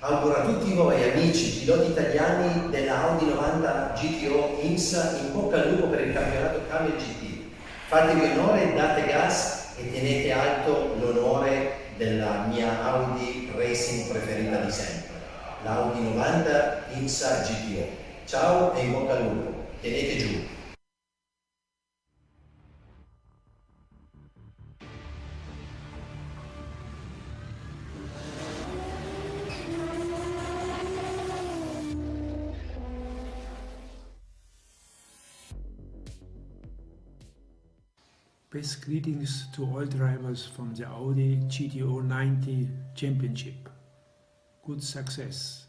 Auguro a tutti voi amici, piloti italiani della Audi 90 GTO IMSA in bocca al lupo per il campionato Kamel GT. Fatevi onore, date gas e tenete alto l'onore della mia Audi Racing preferita di sempre, l'Audi 90 IMSA GTO. Ciao e in bocca al lupo, tenete giù. Best greetings to all drivers from the Audi GTO 90 Championship. Good success.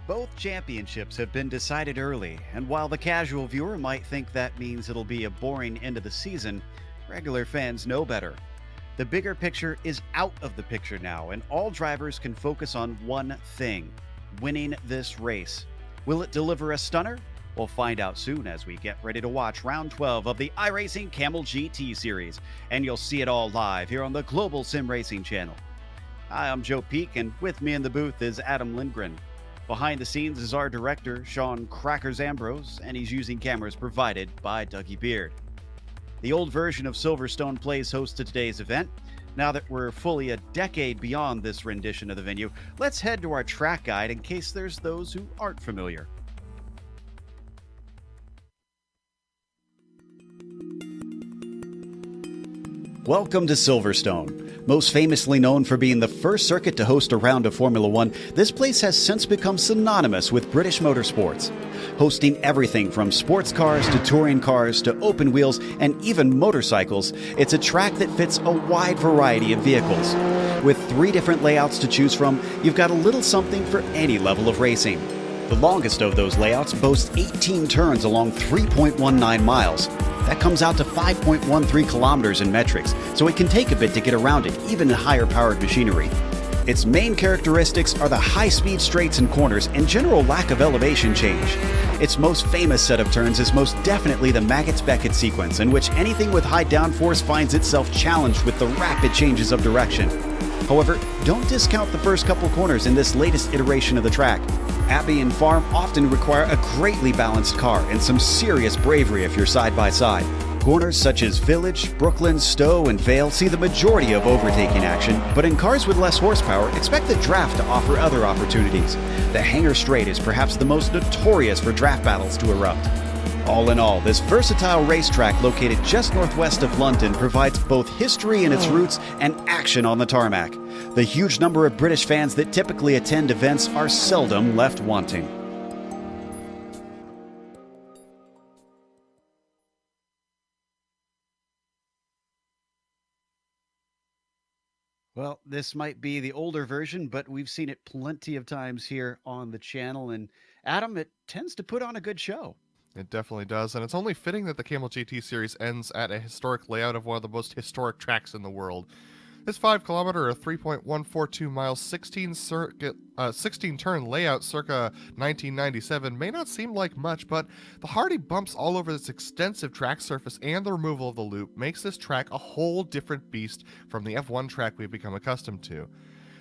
Both championships have been decided early, and while the casual viewer might think that means it'll be a boring end of the season, regular fans know better. The bigger picture is out of the picture now, and all drivers can focus on one thing: winning this race. Will it deliver a stunner? We'll find out soon as we get ready to watch round 12 of the iRacing Kamel GT series, and you'll see it all live here on the Global SimRacing channel. Hi, I'm Joe Peak, and with me in the booth is Adam Lindgren. Behind the scenes is our director, Sean Crackers Ambrose, and he's using cameras provided by Dougie Beard. The old version of Silverstone plays host to today's event. Now that we're fully a decade beyond this rendition of the venue, let's head to our track guide in case there's those who aren't familiar. Welcome to Silverstone. Most famously known for being the first circuit to host a round of Formula One, this place has since become synonymous with British motorsports. Hosting everything from sports cars to touring cars to open wheels and even motorcycles, it's a track that fits a wide variety of vehicles. With 3 different layouts to choose from, you've got a little something for any level of racing. The longest of those layouts boasts 18 turns along 3.19 miles. That comes out to 5.13 kilometers in metrics, so it can take a bit to get around it, even in higher powered machinery. Its main characteristics are the high-speed straights and corners and general lack of elevation change. Its most famous set of turns is most definitely the Maggots-Beckett sequence, in which anything with high downforce finds itself challenged with the rapid changes of direction. However, don't discount the first couple corners in this latest iteration of the track. Abbey and Farm often require a greatly balanced car and some serious bravery if you're side by side. Corners such as Village, Brooklyn, Stowe, and Vale see the majority of overtaking action, but in cars with less horsepower, expect the draft to offer other opportunities. The Hangar Straight is perhaps the most notorious for draft battles to erupt. All in all, this versatile racetrack located just northwest of London provides both history in its roots and action on the tarmac. The huge number of British fans that typically attend events are seldom left wanting. Well, this might be the older version, but we've seen it plenty of times here on the channel. And Adam, it tends to put on a good show. It definitely does, and it's only fitting that the Kamel GT series ends at a historic layout of one of the most historic tracks in the world. This 5-kilometer or 3.142 miles 16-turn layout circa 1997 may not seem like much, but the hardy bumps all over this extensive track surface and the removal of the loop makes this track a whole different beast from the F1 track we've become accustomed to.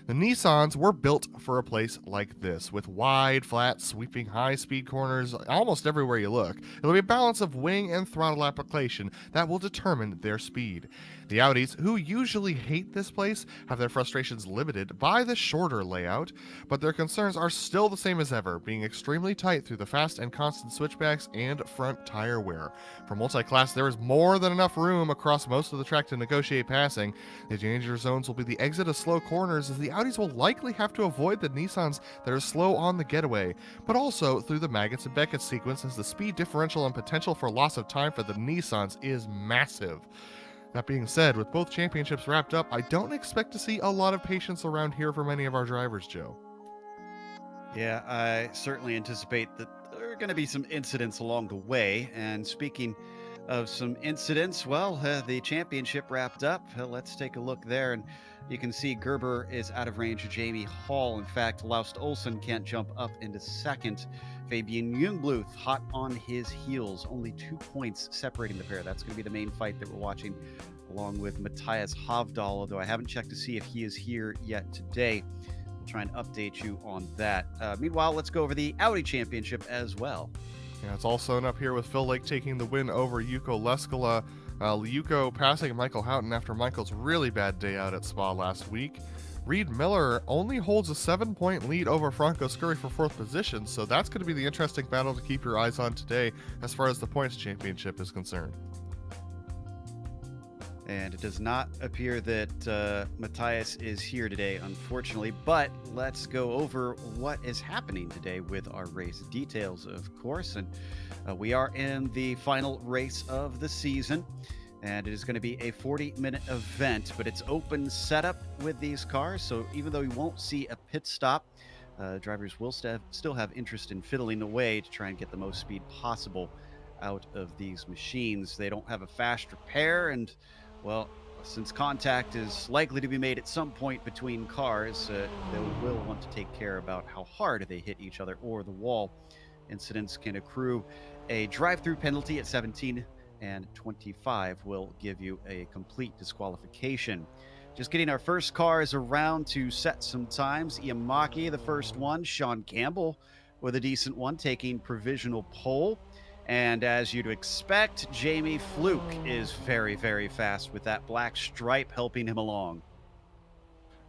The Nissans were built for a place like this, with wide, flat, sweeping, high-speed corners almost everywhere you look. It'll be a balance of wing and throttle application that will determine their speed. The Audis, who usually hate this place, have their frustrations limited by the shorter layout, but their concerns are still the same as ever, being extremely tight through the fast and constant switchbacks and front tire wear. For multi-class, there is more than enough room across most of the track to negotiate passing. The danger zones will be the exit of slow corners, as the Audis will likely have to avoid the Nissans that are slow on the getaway, but also through the Maggots and Beckett sequence, as the speed differential and potential for loss of time for the Nissans is massive. That being said, with both championships wrapped up, I don't expect to see a lot of patience around here for many of our drivers, Joe. Yeah, I certainly anticipate that there are going to be some incidents along the way. And speaking of some incidents, well, the championship wrapped up. Let's take a look there. And you can see Gerber is out of range of Jamie Hall. In fact, Laust Olsen can't jump up into second. Fabian Jungbluth hot on his heels. Only 2 points separating the pair. That's going to be the main fight that we're watching, along with Matthias Havdahl, although I haven't checked to see if he is here yet today. We'll try and update you on that. Meanwhile, let's go over the Audi Championship as well. Yeah, it's all sewn up here with Phil Lake taking the win over Juuso Leskala. Juuso passing Michael Houghton after Michael's really bad day out at Spa last week. Reed Miller only holds a 7-point lead over Franco Scurry for 4th position, so that's going to be the interesting battle to keep your eyes on today as far as the points championship is concerned. And it does not appear that Matthias is here today, unfortunately, but let's go over what is happening today with our race details, of course. And we are in the final race of the season, and it is going to be a 40-minute event, but it's open setup with these cars, so even though you won't see a pit stop, drivers will still have interest in fiddling away to try and get the most speed possible out of these machines. They don't have a fast repair, and well, since contact is likely to be made at some point between cars, they will want to take care about how hard they hit each other or the wall. Incidents can accrue a drive-through penalty at 17, and 25 will give you a complete disqualification. Just getting our first cars around to set some times. Iamaki, the first one. Sean Campbell with a decent one, taking provisional pole. And as you'd expect, Jamie Fluke is very, very fast with that black stripe helping him along.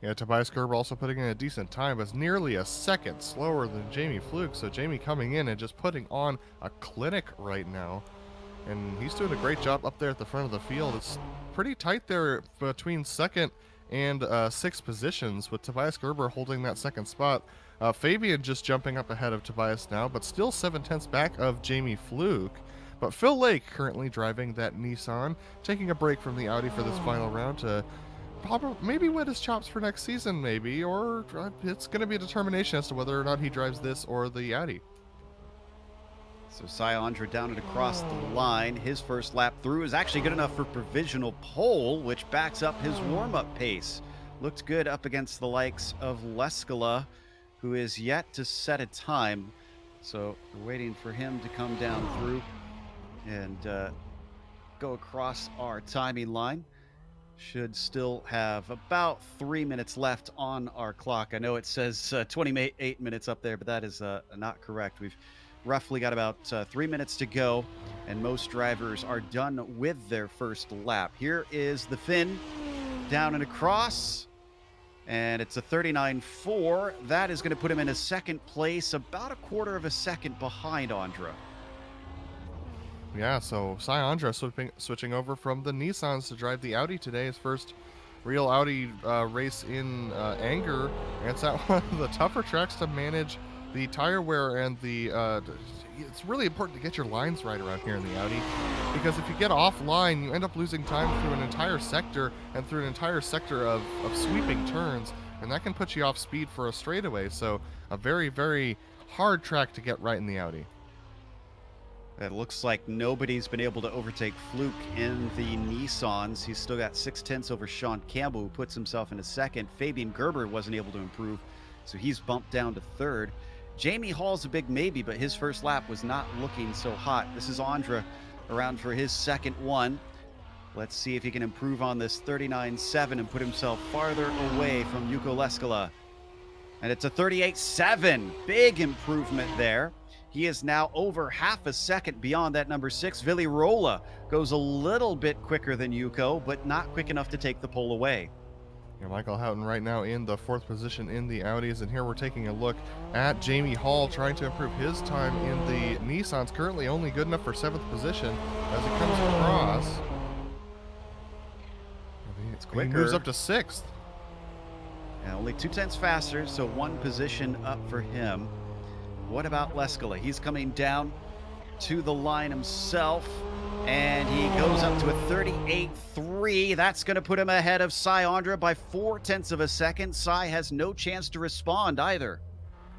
Yeah, Tobias Gerber also putting in a decent time, but it's nearly a second slower than Jamie Fluke. So Jamie coming in and just putting on a clinic right now. And he's doing a great job up there at the front of the field. It's pretty tight there between second and sixth positions, with Tobias Gerber holding that second spot. Fabian just jumping up ahead of Tobias now, but still 7/10 back of Jamie Fluke. But Phil Lake currently driving that Nissan, taking a break from the Audi for this final round to probably maybe wet his chops for next season, maybe, or it's going to be a determination as to whether or not he drives this or the Audi. So Cy Andra down and across the line. His first lap through is actually good enough for provisional pole, which backs up his warm-up pace. Looked good up against the likes of Leskala, who is yet to set a time. So we're waiting for him to come down through and go across our timing line. Should still have about 3 minutes left on our clock. I know it says 28 minutes up there, but that is not correct. We've roughly got about 3 minutes to go, and most drivers are done with their first lap. Here is the Finn down and across, and it's a 39.4. That is going to put him in a second place, about a quarter of a second behind Andra. Yeah, so Cy Andra switching over from the Nissans to drive the Audi today. His first real Audi race in anger, and it's at one of the tougher tracks to manage the tire wear and the it's really important to get your lines right around here in the Audi, because if you get offline, you end up losing time through an entire sector and through an entire sector of sweeping turns, and that can put you off speed for a straightaway. So a very, very hard track to get right in the Audi. It looks like nobody's been able to overtake Fluke in the Nissans. He's still got 6/10 over Sean Campbell, who puts himself in a second. Fabian Gerber wasn't able to improve, so he's bumped down to third. Jamie Hall's a big maybe, but his first lap was not looking so hot. This is Andra around for his second one. Let's see if he can improve on this 39.7 and put himself farther away from Juuso Leskala. And it's a 38.7. Big improvement there. He is now over half a second beyond that number 6. Vili Rola goes a little bit quicker than Juuso, but not quick enough to take the pole away. Yeah, Michael Houghton right now in the 4th position in the Audis, and here we're taking a look at Jamie Hall trying to improve his time in the Nissans, currently only good enough for 7th position as he comes across. It's quicker. He moves up to 6th. And only 2/10 faster, so 1 position up for him. What about Leskala? He's coming down to the line himself. And he goes up to a 38.3. That's going to put him ahead of Andra by 0.4 of a second. Cy has no chance to respond either.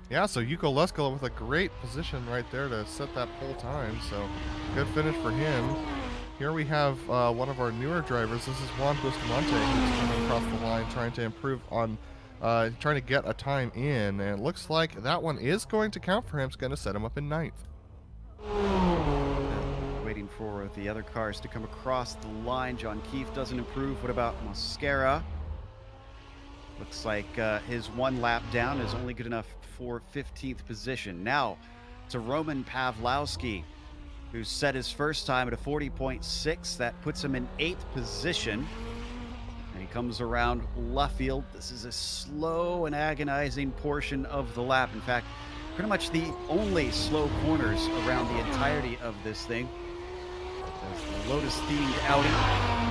Yeah, so Yuko Leskola with a great position right there to set that pole time. So good finish for him. Here we have one of our newer drivers. This is Juan Bustamante, who's coming across the line trying to improve on, trying to get a time in. And it looks like that one is going to count for him. It's going to set him up in 9th. Waiting for the other cars to come across the line. John Keefe doesn't improve. What about Mosquera? Looks like his 1 lap down is only good enough for 15th position. Now to Roman Pawlowski, who set his first time at a 40.6. That puts him in 8th position. And he comes around Luffield. This is a slow and agonizing portion of the lap. In fact, pretty much the only slow corners around the entirety of this thing. As the Lotus-themed Audi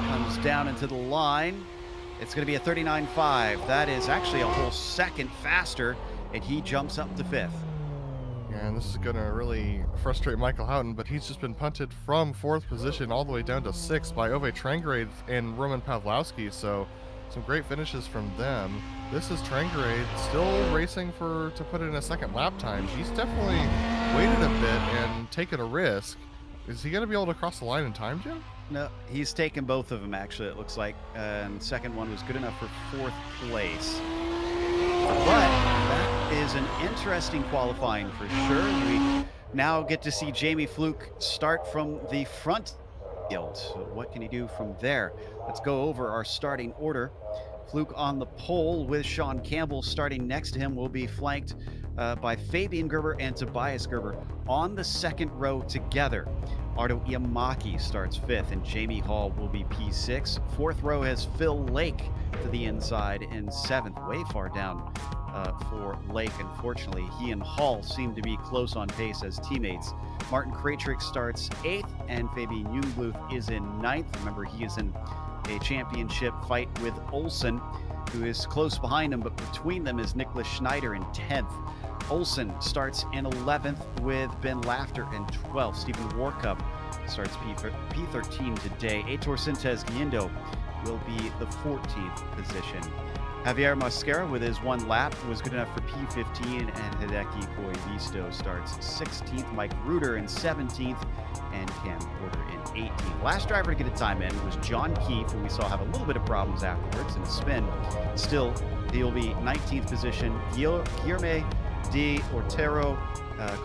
comes down into the line, it's going to be a 39.5. That is actually a whole second faster, and he jumps up to 5th. Yeah, and this is going to really frustrate Michael Houghton, but he's just been punted from 4th position all the way down to 6th by Ove Trangrade and Roman Pawlowski, so some great finishes from them. This is Trangrade still racing to put in a second lap time. He's definitely waited a bit and taken a risk. Is he going to be able to cross the line in time, Jim? No, he's taken both of them, actually, it looks like. And second one was good enough for 4th place. But that is an interesting qualifying for sure. We now get to see Jamie Fluke start from the front field. So what can he do from there? Let's go over our starting order. Fluke on the pole with Sean Campbell starting next to him will be flanked by Fabian Gerber and Tobias Gerber on the second row together. Ardo Iamaki starts 5th and Jamie Hall will be P6. 4th row has Phil Lake to the inside in 7th, way far down for Lake. Unfortunately, he and Hall seem to be close on pace as teammates. Martin Kratrick starts 8th and Fabian Jungbluth is in 9th. Remember, he is in a championship fight with Olsen, who is close behind him, but between them is Nicholas Schneider in 10th. Olsen starts in 11th with Ben Laughter in 12th. Stephen Warkup starts P13 today. Heitor Sintes Guindo will be the 14th position. Javier Mosquera with his 1 lap was good enough for P15, and Hideki Koivisto starts 16th. Mike Reuter in 17th, and Cam Porter in 18th. Last driver to get a time in was John Keefe, who we saw have a little bit of problems afterwards in a spin. Still, he'll be 19th position. Guillermo D. Ortero,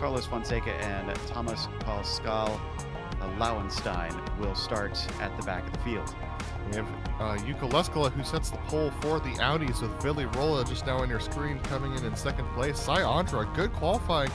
Carlos Fonseca, and Thomas Pascal Lauenstein will start at the back of the field. We have Yuko Leskola, who sets the pole for the Audis, with Billy Rolla just now on your screen coming in 2nd place. Cy Andra, good qualifying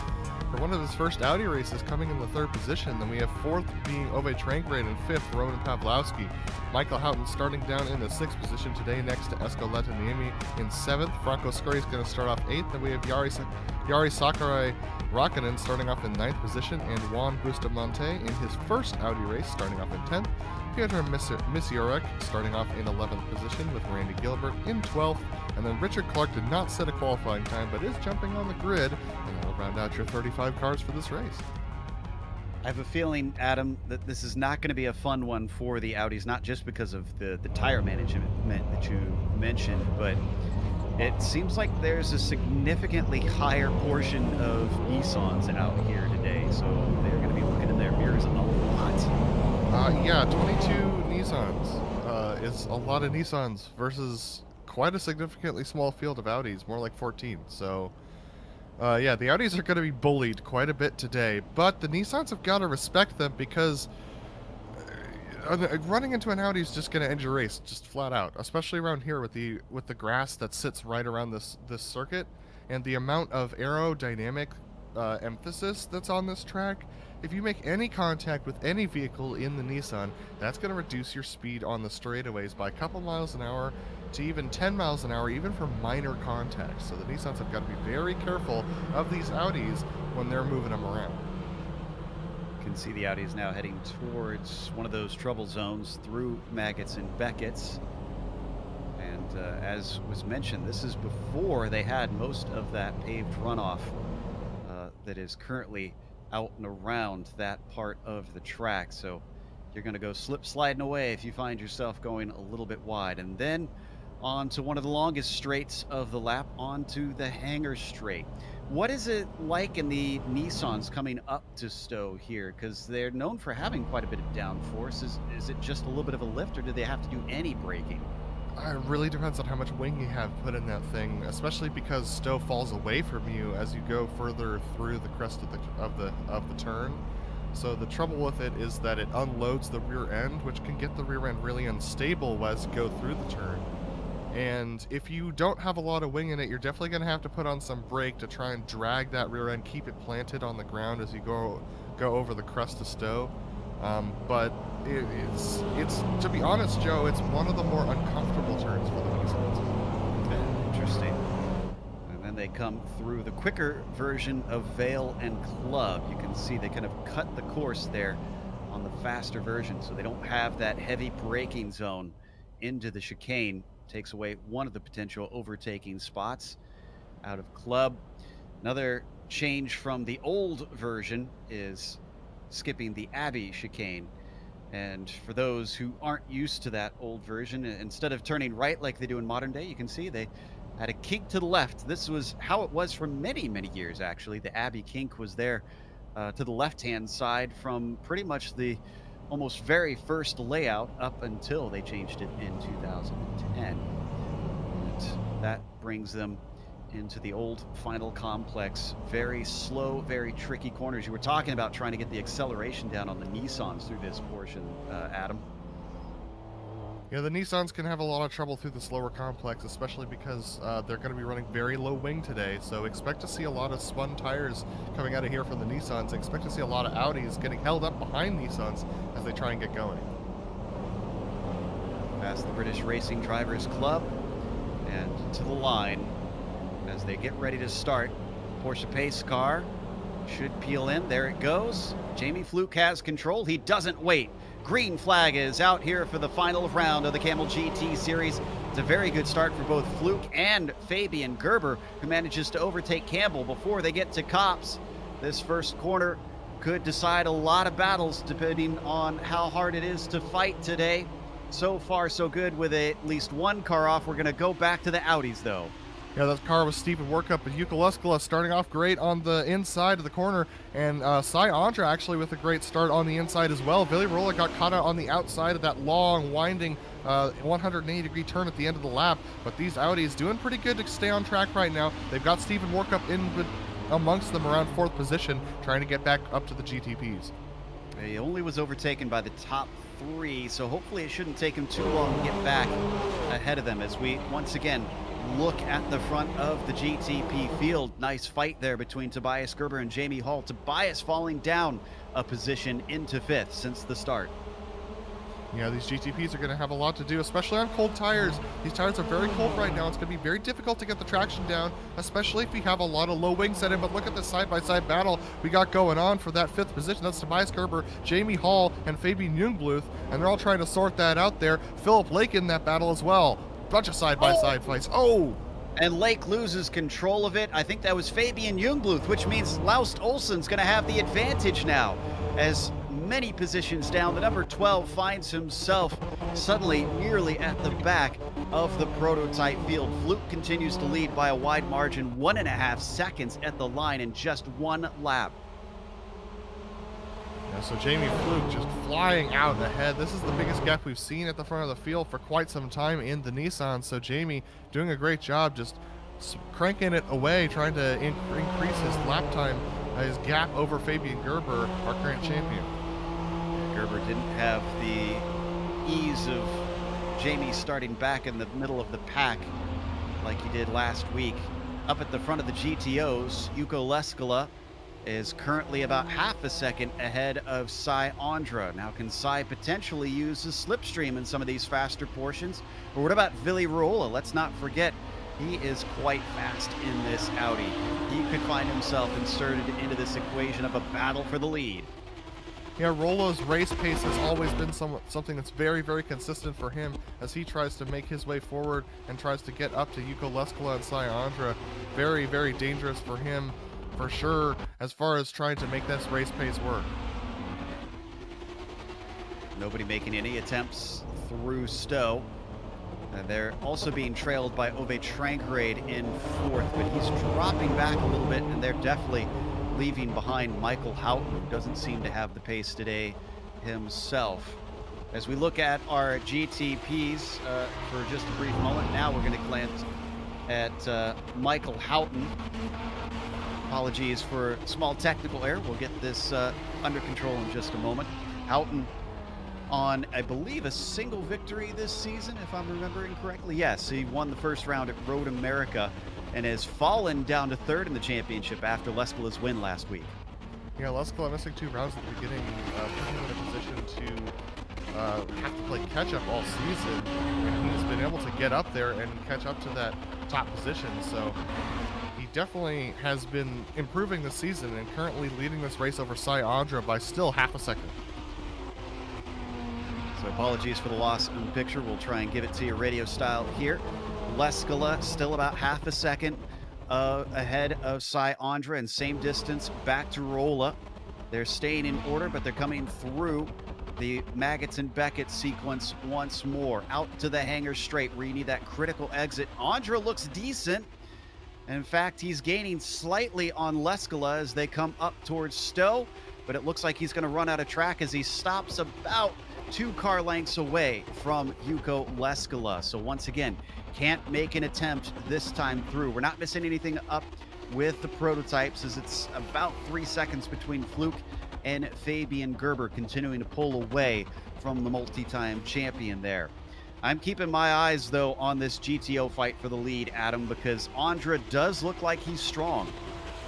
for one of his first Audi races, coming in the 3rd position. Then we have 4th being Ove Trangrade and 5th Roman Pawlowski. Michael Houghton starting down in the 6th position today next to Esko Letaniemi in 7th. Franco Scurry is going to start off 8th. Then we have Yari Sakurai Rakkonen starting off in 9th position, and Juan Bustamante in his first Audi race starting off in 10th. Piotr Misiorek starting off in 11th position with Randy Gilbert in 12th. And then Richard Clark did not set a qualifying time, but is jumping on the grid, and that'll round out your 35 cars for this race. I have a feeling, Adam, that this is not going to be a fun one for the Audis, not just because of the tire management that you mentioned, but it seems like there's a significantly higher portion of Nissans out here today, so they're going to be looking in their mirrors a lot. Yeah, 22 Nissans is a lot of Nissans versus quite a significantly small field of Audis, more like 14. So, yeah, the Audis are going to be bullied quite a bit today, but the Nissans have got to respect them, because running into an Audi is just going to end your race, just flat out. Especially around here with the grass that sits right around this circuit, and the amount of aerodynamic emphasis that's on this track. If you make any contact with any vehicle in the Nissan, that's going to reduce your speed on the straightaways by a couple miles an hour to even 10 miles an hour, even for minor contacts. So the Nissans have got to be very careful of these Audis when they're moving them around. You can see the Audis now heading towards one of those trouble zones through Maggots and Beckett's. And as was mentioned, this is before they had most of that paved runoff that is currently out and around that part of the track. So you're going to go slip sliding away if you find yourself going a little bit wide. And then on to one of the longest straights of the lap, onto the Hangar Straight. What is it like in the Nissans coming up to Stowe here? Because they're known for having quite a bit of downforce. Is it just a little bit of a lift, or do they have to do any braking? It really depends on how much wing you have put in that thing, especially because Stowe falls away from you as you go further through the crest of the turn. So the trouble with it is that it unloads the rear end, which can get the rear end really unstable as you go through the turn. And if you don't have a lot of wing in it, you're definitely going to have to put on some brake to try and drag that rear end, keep it planted on the ground as you go over the crest of Stowe. But it's to be honest, Joe, it's one of the more uncomfortable turns for the Nissans. Interesting. And then they come through the quicker version of Vale and Club. You can see they kind of cut the course there on the faster version, so they don't have that heavy braking zone into the chicane. Takes away one of the potential overtaking spots out of Club. Another change from the old version is skipping the Abbey chicane. And for those who aren't used to that old version, instead of turning right like they do in modern day, you can see they had a kink to the left. This was how it was for many, many years, actually. The Abbey kink was there to the left-hand side from pretty much the almost very first layout up until they changed it in 2010. And that brings them into the old final complex. Very slow, very tricky corners. You were talking about trying to get the acceleration down on the Nissans through this portion, Adam. Yeah, the Nissans can have a lot of trouble through the slower complex, especially because they're going to be running very low wing today. So expect to see a lot of spun tires coming out of here from the Nissans. Expect to see a lot of Audis getting held up behind Nissans as they try and get going. Past the British Racing Drivers Club and to the line as they get ready to start. Porsche pace car should peel in. There it goes. Jamie Fluke has control. He doesn't wait. Green flag is out here for the final round of the Kamel GT Series. It's a very good start for both Fluke and Fabian Gerber, who manages to overtake Campbell before they get to Copse. This first corner could decide a lot of battles depending on how hard it is to fight today. So far, so good with at least one car off. We're going to go back to the Audis, though. Yeah, that car was steep and work up, but Yuka starting off great on the inside of the corner, and Sai Andra actually with a great start on the inside as well. Billy Rolla got caught out on the outside of that long, winding 180-degree turn at the end of the lap, but these Audis doing pretty good to stay on track right now. They've got Stephen Workup in amongst them around 4th position, trying to get back up to the GTPs. He only was overtaken by the top 3, so hopefully it shouldn't take him too long to get back ahead of them as we once again look at the front of the GTP field. Nice fight there between Tobias Gerber and Jamie Hall. Tobias falling down a position into 5th since the start. Yeah, these GTPs are going to have a lot to do, especially on cold tires. These tires are very cold right now. It's going to be very difficult to get the traction down, especially if we have a lot of low wing set in. But look at the side-by-side battle we got going on for that 5th position. That's Tobias Gerber, Jamie Hall, and Fabian Jungbluth, and they're all trying to sort that out there. Philip Lake in that battle as well. Bunch of side-by-side fights. Oh! And Lake loses control of it. I think that was Fabian Jungbluth, which means Laust Olsen's going to have the advantage now. As many positions down, the number 12 finds himself suddenly nearly at the back of the prototype field. Fluke continues to lead by a wide margin, 1.5 seconds at the line in just one lap. Yeah, so Jamie Fluke just flying out ahead. This is the biggest gap we've seen at the front of the field for quite some time in the Nissan. So Jamie doing a great job just cranking it away, trying to increase his lap time, his gap over Fabian Gerber, our current champion. Gerber didn't have the ease of Jamie starting back in the middle of the pack like he did last week. Up at the front of the GTOs, Yuko Leskala is currently about half a second ahead of Sai Andra. Now, can Sai potentially use his slipstream in some of these faster portions? Or what about Vili Ruola? Let's not forget, he is quite fast in this Audi. He could find himself inserted into this equation of a battle for the lead. Yeah, Rolo's race pace has always been something that's very, very consistent for him as he tries to make his way forward and tries to get up to Yuko Leskala and Sai Andra. Very, very dangerous for him, for sure, as far as trying to make this race pace work. Nobody making any attempts through Stowe. And they're also being trailed by Ove Trangrade in fourth, but he's dropping back a little bit, and they're definitely leaving behind Michael Houghton, who doesn't seem to have the pace today himself. As we look at our GTPs for just a brief moment, now we're going to glance at Michael Houghton. Apologies for small technical error. We'll get this under control in just a moment. Houghton on, I believe, a single victory this season, if I'm remembering correctly. Yes, he won the first round at Road America and has fallen down to third in the championship after Leskala's win last week. Yeah, Leskala missing 2 rounds at the beginning, put him in a position to have to play catch-up all season, and he's been able to get up there and catch up to that top position, so he definitely has been improving this season and currently leading this race over Sai Andra by still half a second. So apologies for the loss in the picture. We'll try and give it to you radio style here. Leskala still about half a second ahead of Sai Andra, and same distance back to Rolla. They're staying in order, but they're coming through the Maggots and Beckett sequence once more. Out to the hangar straight where you need that critical exit. Andra looks decent. In fact, he's gaining slightly on Leskala as they come up towards Stowe, but it looks like he's going to run out of track as he stops about 2 car lengths away from Yuko Leskala. So once again, can't make an attempt this time through. We're not missing anything up with the prototypes as it's about 3 seconds between Fluke and Fabian Gerber, continuing to pull away from the multi-time champion there. I'm keeping my eyes, though, on this GTO fight for the lead, Adam, because Andra does look like he's strong.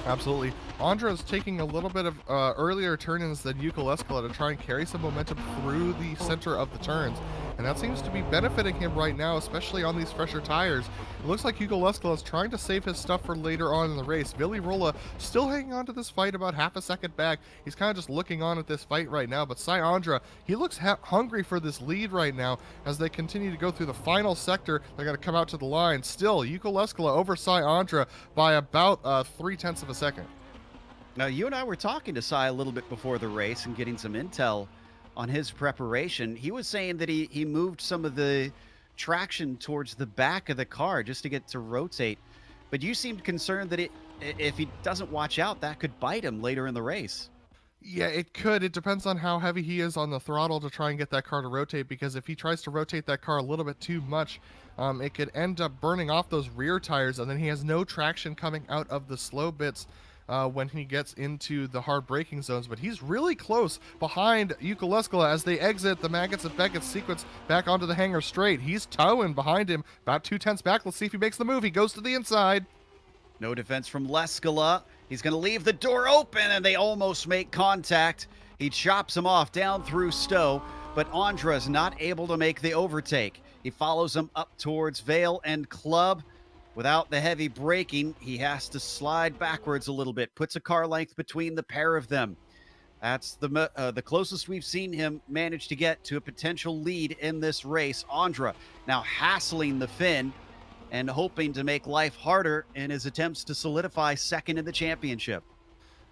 Absolutely. Andra is taking a little bit of earlier turn-ins than Yuko Leskala to try and carry some momentum through the center of the turns. And that seems to be benefiting him right now, especially on these fresher tires. It looks like Yuko Leskala is trying to save his stuff for later on in the race. Vili Rolla still hanging on to this fight about half a second back. He's kind of just looking on at this fight right now. But Sai Andra, he looks hungry for this lead right now as they continue to go through the final sector. They're going to come out to the line. Still, Yuko Leskala over Sai Andra by about 0.3 of a second. Now, you and I were talking to Sai a little bit before the race and getting some intel on his preparation. He was saying that he moved some of the traction towards the back of the car just to get to rotate. But you seemed concerned that if he doesn't watch out, that could bite him later in the race. Yeah, it could. It depends on how heavy he is on the throttle to try and get that car to rotate, because if he tries to rotate that car a little bit too much, it could end up burning off those rear tires, and then he has no traction coming out of the slow bits when he gets into the hard braking zones. But he's really close behind Yuko Leskala as they exit the Maggots and Beckett sequence back onto the hangar straight. He's towing behind him about 0.2 back. Let's see if he makes the move. He goes to the inside. No defense from Leskala. He's going to leave the door open, and they almost make contact. He chops him off down through Stowe, but Andra's not able to make the overtake. He follows him up towards Vale and Club. Without the heavy braking, he has to slide backwards a little bit, puts a car length between the pair of them. That's the closest we've seen him manage to get to a potential lead in this race. Andra now hassling the Finn and hoping to make life harder in his attempts to solidify second in the championship.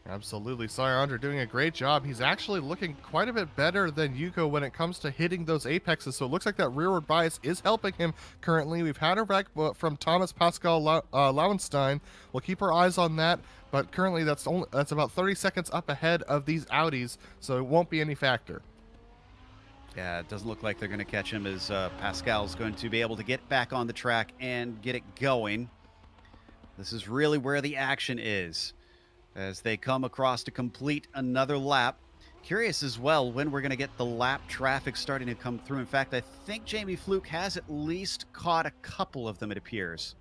Absolutely. Sai Andra doing a great job. He's actually looking quite a bit better than Yuko when it comes to hitting those apexes, so it looks like that rearward bias is helping him currently. We've had a wreck from Thomas Pascal Lauenstein. We'll keep our eyes on that, but currently that's about 30 seconds up ahead of these Audis, so it won't be any factor. Yeah, it doesn't look like they're going to catch him, as Pascal's going to be able to get back on the track and get it going. This is really where the action is, as they come across to complete another lap. Curious as well when we're going to get the lap traffic starting to come through. In fact, I think Jamie Fluke has at least caught a couple of them, it appears.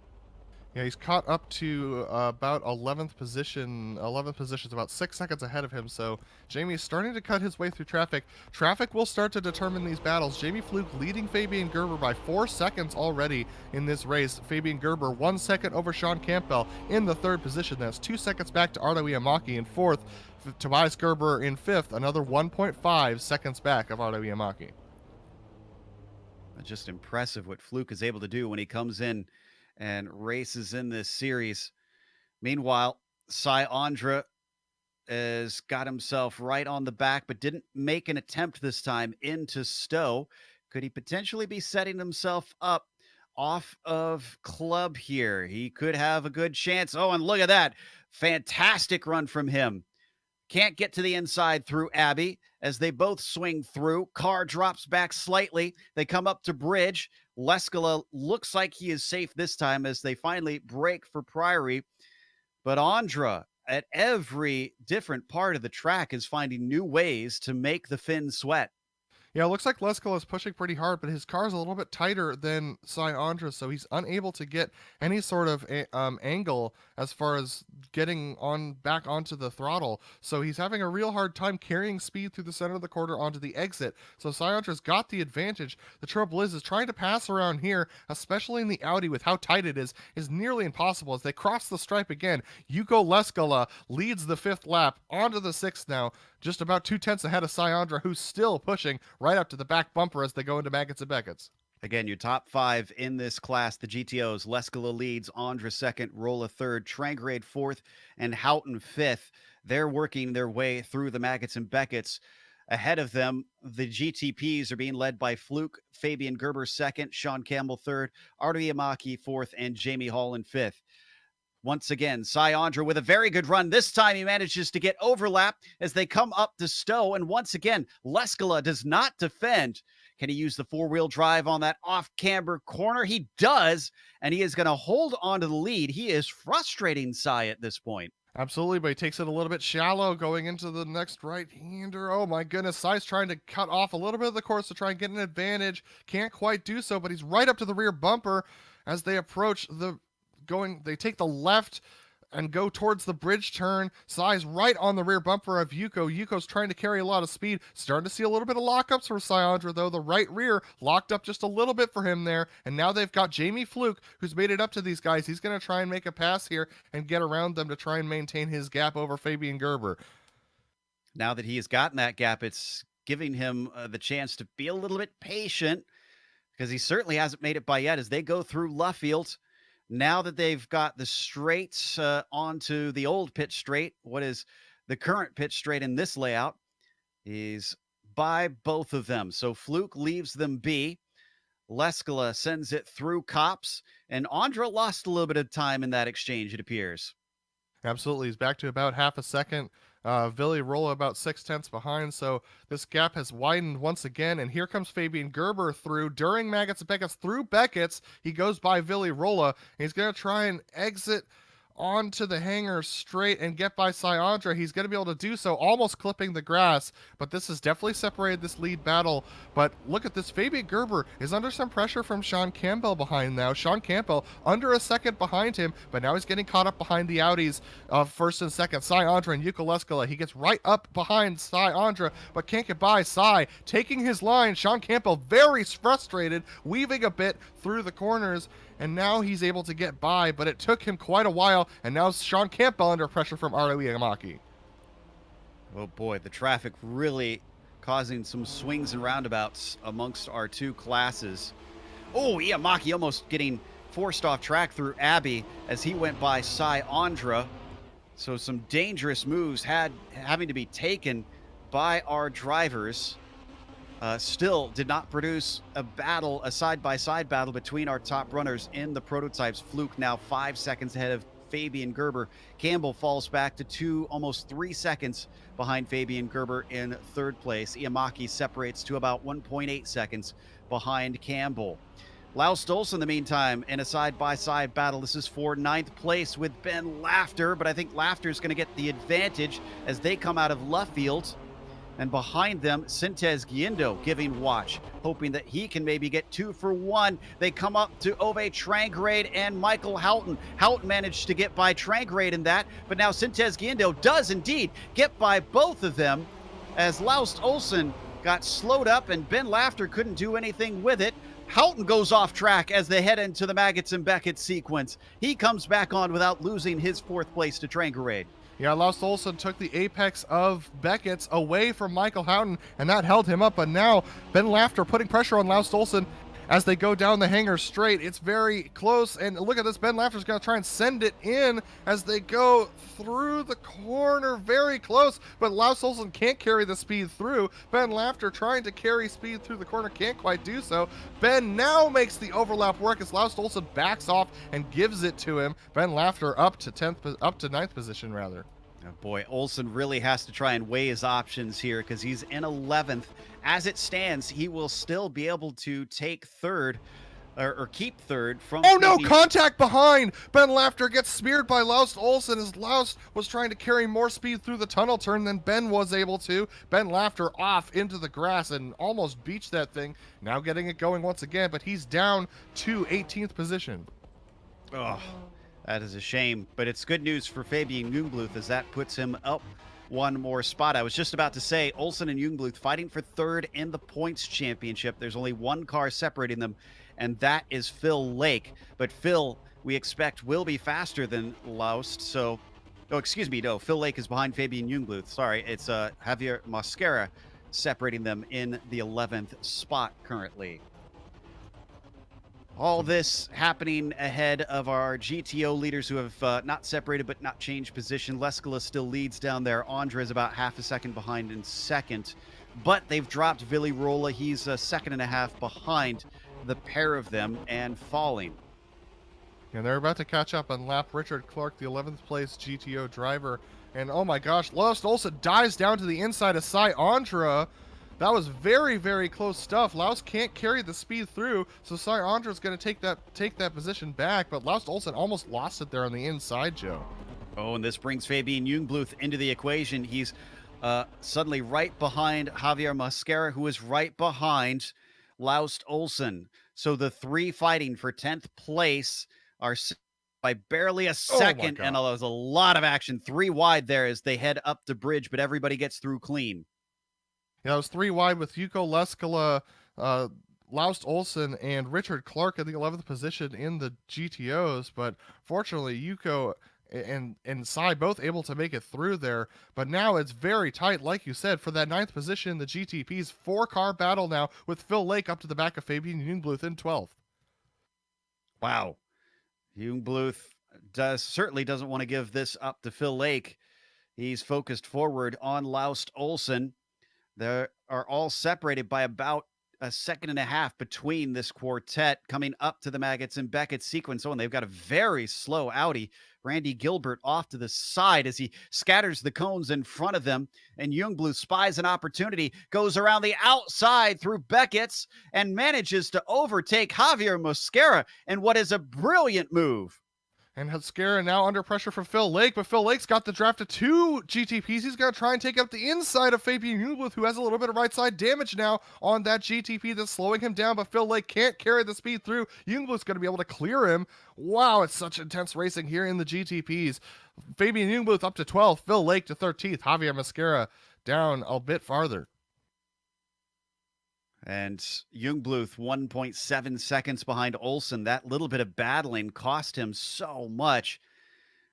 Yeah, he's caught up to about 11th position. 11th position is about 6 seconds ahead of him, so Jamie is starting to cut his way through traffic. Traffic will start to determine these battles. Jamie Fluke leading Fabian Gerber by 4 seconds already in this race. Fabian Gerber 1 second over Sean Campbell in the third position. That's 2 seconds back to Ardo Iamaki in fourth. Tobias Gerber in fifth, another 1.5 seconds back of Ardo Iamaki. Just impressive what Fluke is able to do when he comes in and races in this series. Meanwhile, Sai Andra has got himself right on the back, but didn't make an attempt this time into Stowe. Could he potentially be setting himself up off of club here? He could have a good chance. Oh, and look at that. Fantastic run from him. Can't get to the inside through Abbey as they both swing through. Car drops back slightly. They come up to bridge. Leskala looks like he is safe this time as they finally break for Priory. But Andra, at every different part of the track, is finding new ways to make the Finn sweat. Yeah, it looks like Leskala is pushing pretty hard, but his car is a little bit tighter than Cy Andra, so he's unable to get any sort of angle as far as getting back onto the throttle. So he's having a real hard time carrying speed through the center of the corner onto the exit. So Cy Andra's got the advantage. The trouble is trying to pass around here, especially in the Audi with how tight it is nearly impossible. As they cross the stripe again, Yuko Leskala leads the 5th lap onto the 6th now, just about 2/10 ahead of Cy Andra, who's still pushing right up to the back bumper as they go into Maggots and Beckett's. Again, your top 5 in this class, the GTOs. Leskala leads, Andra 2nd, Rolla 3rd, Trangrade 4th, and Houghton 5th. They're working their way through the Maggots and Beckett's. Ahead of them, the GTPs are being led by Fluke, Fabian Gerber 2nd, Sean Campbell 3rd, Ardo Yamaki 4th, and Jamie Hall in 5th. Once again, Cy Andra with a very good run. This time he manages to get overlap as they come up to Stowe. And once again, Leskala does not defend. Can he use the 4-wheel drive on that off-camber corner? He does, and he is going to hold on to the lead. He is frustrating Cy at this point. Absolutely, but he takes it a little bit shallow going into the next right-hander. Oh my goodness, Cy's trying to cut off a little bit of the course to try and get an advantage. Can't quite do so, but he's right up to the rear bumper as they approach they take the left and go towards the bridge turn. Cy's right on the rear bumper of Yuko. Yuko's trying to carry a lot of speed. Starting to see a little bit of lockups for Cy Andra, though. The right rear locked up just a little bit for him there. And now they've got Jamie Fluke, who's made it up to these guys. He's going to try and make a pass here and get around them to try and maintain his gap over Fabian Gerber. Now that he has gotten that gap, it's giving him the chance to be a little bit patient, because he certainly hasn't made it by yet as they go through Luffield. Now that they've got the straights onto the old pitch straight, what is the current pitch straight in this layout, is by both of them. So Fluke leaves them be. Leskala sends it through Cops, and Andra lost a little bit of time in that exchange, it appears. Absolutely. He's back to about half a second. Villi Rolla about 6/10 behind, so this gap has widened once again, and here comes Fabian Gerber through during Maggots and Beckett's through Beckett's. He goes by Villi Rolla, and he's going to try and exit onto the hanger straight and get by Cy Andra. He's going to be able to do so, almost clipping the grass, but this has definitely separated this lead battle. But look at this, Fabian Gerber is under some pressure from Sean Campbell behind now. Sean Campbell under a second behind him, but now he's getting caught up behind the Audis of 1st and 2nd, Cy Andra and Yuko Leskala. He gets right up behind Cy Andra, but can't get by. Cy taking his line. Sean Campbell very frustrated, weaving a bit through the corners, and now he's able to get by, but it took him quite a while, and now Sean Campbell under pressure from Ardo Yamaki. Oh boy, the traffic really causing some swings and roundabouts amongst our two classes. Oh, Yamaki almost getting forced off track through Abbey as he went by Cy Andra. So some dangerous moves having to be taken by our drivers. Still did not produce a side-by-side battle between our top runners in the prototypes. Fluke now 5 seconds ahead of Fabian Gerber. Campbell falls back to almost 3 seconds behind Fabian Gerber in 3rd place. Iamaki separates to about 1.8 seconds behind Campbell. Laust Olsen, in the meantime, in a side-by-side battle. This is for 9th place with Ben Laughter, but I think Laughter is going to get the advantage as they come out of Luffield. And behind them, Sintez Guindo giving watch, hoping that he can maybe get 2 for 1. They come up to Ove Trangrade and Michael Houghton. Houghton managed to get by Trangrade in that, but now Sintez Guindo does indeed get by both of them as Laust Olsen got slowed up and Ben Laughter couldn't do anything with it. Houghton goes off track as they head into the Maggots and Beckett sequence. He comes back on without losing his 4th place to Trangrade. Yeah, Laust Olsen took the apex of Beckett's away from Michael Houghton, and that held him up. But now Ben Laughter putting pressure on Laust Olsen as they go down the hangar straight. It's very close, and look at this. Ben Laffer's going to try and send it in as they go through the corner. Very close, but Laust Olsen can't carry the speed through. Ben Laffer trying to carry speed through the corner, can't quite do so. Ben now makes the overlap work as Laust Olsen backs off and gives it to him. Ben Laffer up to ninth position rather. Oh boy, Olsen really has to try and weigh his options here because he's in 11th. As it stands, he will still be able to take third or keep third from... Oh no, contact behind! Ben Laffer gets smeared by Laust Olsen as Laust was trying to carry more speed through the tunnel turn than Ben was able to. Ben Laffer off into the grass and almost beached that thing. Now getting it going once again, but he's down to 18th position. Oh, that is a shame, but it's good news for Fabian Jungbluth as that puts him up one more spot. I was just about to say, Olsen and Jungbluth fighting for third in the points championship. There's only one car separating them, and that is Phil Lake. But Phil, we expect, will be faster than Laust, so... Oh, excuse me, no, Phil Lake is behind Fabian Jungbluth. Sorry, it's Javier Mosquera separating them in the 11th spot currently. All this happening ahead of our GTO leaders who have not separated but not changed position. Leskala still leads down there. Andre is about half a second behind in second. But they've dropped Vili Rolla. He's a second and a half behind the pair of them and falling. And they're about to catch up and lap Richard Clark, the 11th place GTO driver. And oh my gosh, Laust Olsen dives down to the inside of Cy Andra. That was very, very close stuff. Laust can't carry the speed through, so Cy Andra is going to take that position back, but Laust Olsen almost lost it there on the inside, Joe. Oh, and this brings Fabian Jungbluth into the equation. He's suddenly right behind Javier Mosquera, who is right behind Laust Olsen. So the three fighting for 10th place are by barely a second, and there's a lot of action. 3 wide there as they head up the bridge, but everybody gets through clean. Yeah, it was 3 wide with Yuko Leskala, Laust Olsen, and Richard Clark in the 11th position in the GTOs, but fortunately Yuko and Cy both able to make it through there. But now it's very tight, like you said, for that 9th position in the GTPs. 4-car battle now with Phil Lake up to the back of Fabian Jungbluth in 12th. Wow. Jungbluth certainly doesn't want to give this up to Phil Lake. He's focused forward on Laust Olsen. They are all separated by about a second and a half between this quartet coming up to the Maggots and Beckett sequence. Oh, and they've got a very slow Audi. Randy Gilbert off to the side as he scatters the cones in front of them. And Jungbluth spies an opportunity, goes around the outside through Beckett's and manages to overtake Javier Mosquera in what is a brilliant move. And Mosquera now under pressure from Phil Lake, but Phil Lake's got the draft of 2 GTPs. He's going to try and take up the inside of Fabian Jungbluth, who has a little bit of right side damage now on that GTP that's slowing him down, but Phil Lake can't carry the speed through. Jungbluth's going to be able to clear him. Wow, it's such intense racing here in the GTPs. Fabian Jungbluth up to 12th, Phil Lake to 13th, Javier Mosquera down a bit farther. And Jungbluth 1.7 seconds behind Olsen. That little bit of battling cost him so much.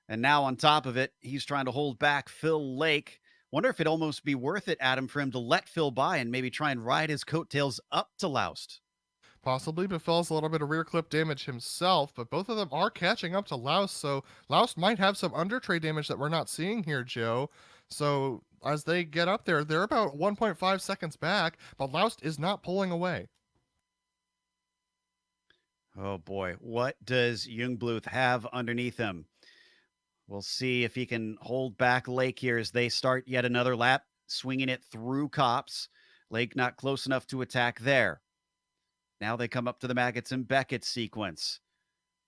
And now on top of it, he's trying to hold back Phil Lake. Wonder if it'd almost be worth it, Adam, for him to let Phil by and maybe try and ride his coattails up to Laust. Possibly, but Phil has a little bit of rear clip damage himself, but both of them are catching up to Laust, so Laust might have some under tray damage that we're not seeing here, Joe. So as they get up there, they're about 1.5 seconds back, but Laust is not pulling away. Oh boy, what does Jungbluth have underneath him? We'll see if he can hold back Lake here as they start yet another lap, swinging it through Copse. Lake not close enough to attack there. Now they come up to the Maggots and Beckett sequence.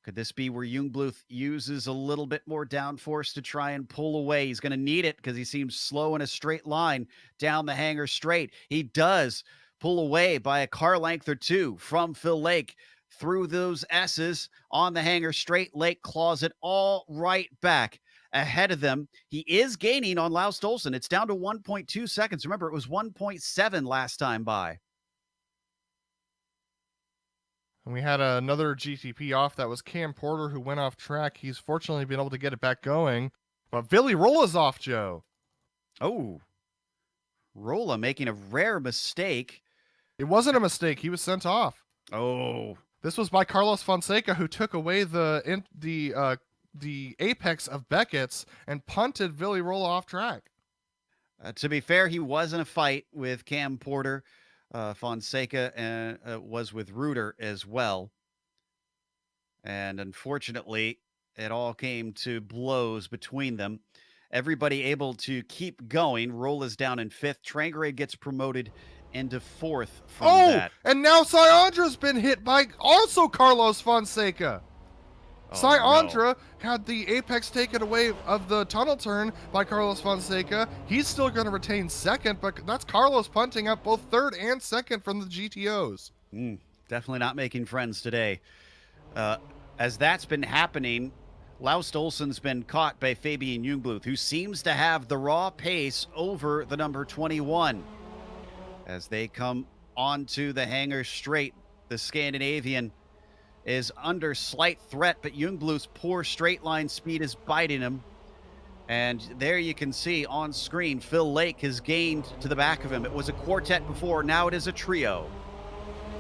Could this be where Jungbluth uses a little bit more downforce to try and pull away? He's going to need it because he seems slow in a straight line down the hangar straight. He does pull away by a car length or 2 from Phil Lake through those S's on the hangar straight. Lake claws it all right back ahead of them. He is gaining on Laust Olsen. It's down to 1.2 seconds. Remember, it was 1.7 last time by. And we had another GTP off. That was Cam Porter, who went off track. He's fortunately been able to get it back going. But Vili Rolla's off, Joe. Oh, Rolla making a rare mistake. It wasn't a mistake. He was sent off. Oh, This was by Carlos Fonseca, who took away the apex of Beckett's and punted Villy Rolla off track. to be fair, he was in a fight with Cam Porter. Fonseca was with Reuter as well. And unfortunately, it all came to blows between them. Everybody able to keep going. Rolla's down in 5th. Trangaré gets promoted into 4th from that. And now Syandra's been hit by also Carlos Fonseca. Syantra had the apex taken away of the tunnel turn by Carlos Fonseca. He's still going to retain 2nd, but that's Carlos punting up both 3rd and 2nd from the GTOs. Definitely not making friends today. As that's been happening, Laust Olsen's been caught by Fabian Jungbluth, who seems to have the raw pace over the number 21. As they come onto the hangar straight, the Scandinavian is under slight threat, but Jungbluth's poor straight line speed is biting him. And there you can see on screen, Phil Lake has gained to the back of him. It was a quartet before, now it is a trio.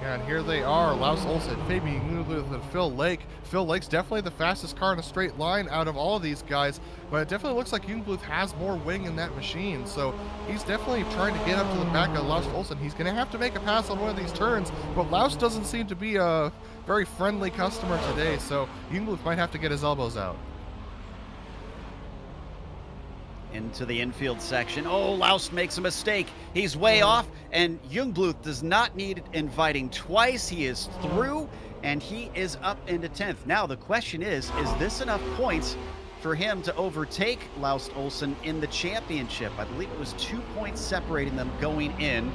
Yeah, and here they are, Laust Olsen, Fabian Jungbluth, and Phil Lake. Phil Lake's definitely the fastest car in a straight line out of all of these guys, but it definitely looks like Jungbluth has more wing in that machine, so he's definitely trying to get up to the back of Laust Olsen. He's going to have to make a pass on one of these turns, but Laust doesn't seem to be a very friendly customer today, so Jungbluth might have to get his elbows out. Into the infield section. Oh, Laust makes a mistake. He's way off, and Jungbluth does not need inviting twice. He is through, and he is up into 10th. Now, the question is this enough points for him to overtake Laust Olsen in the championship? I believe it was 2 points separating them going in.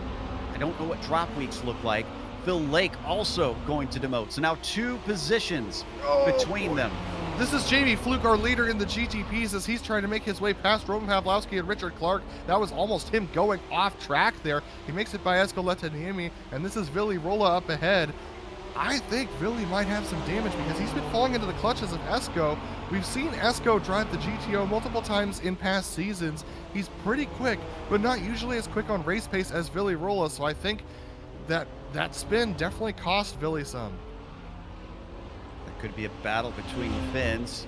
I don't know what drop weeks look like. Phil Lake also going to demote. So now 2 positions between them. This is Jamie Fluke, our leader in the GTPs, as he's trying to make his way past Roman Pawlowski and Richard Clark. That was almost him going off track there. He makes it by Esko Letaniemi, and this is Villy Rolla up ahead. I think Villy might have some damage because he's been falling into the clutches of Esko. We've seen Esko drive the GTO multiple times in past seasons. He's pretty quick, but not usually as quick on race pace as Villy Rolla, so I think that spin definitely cost Villy some. Could be a battle between the Finns.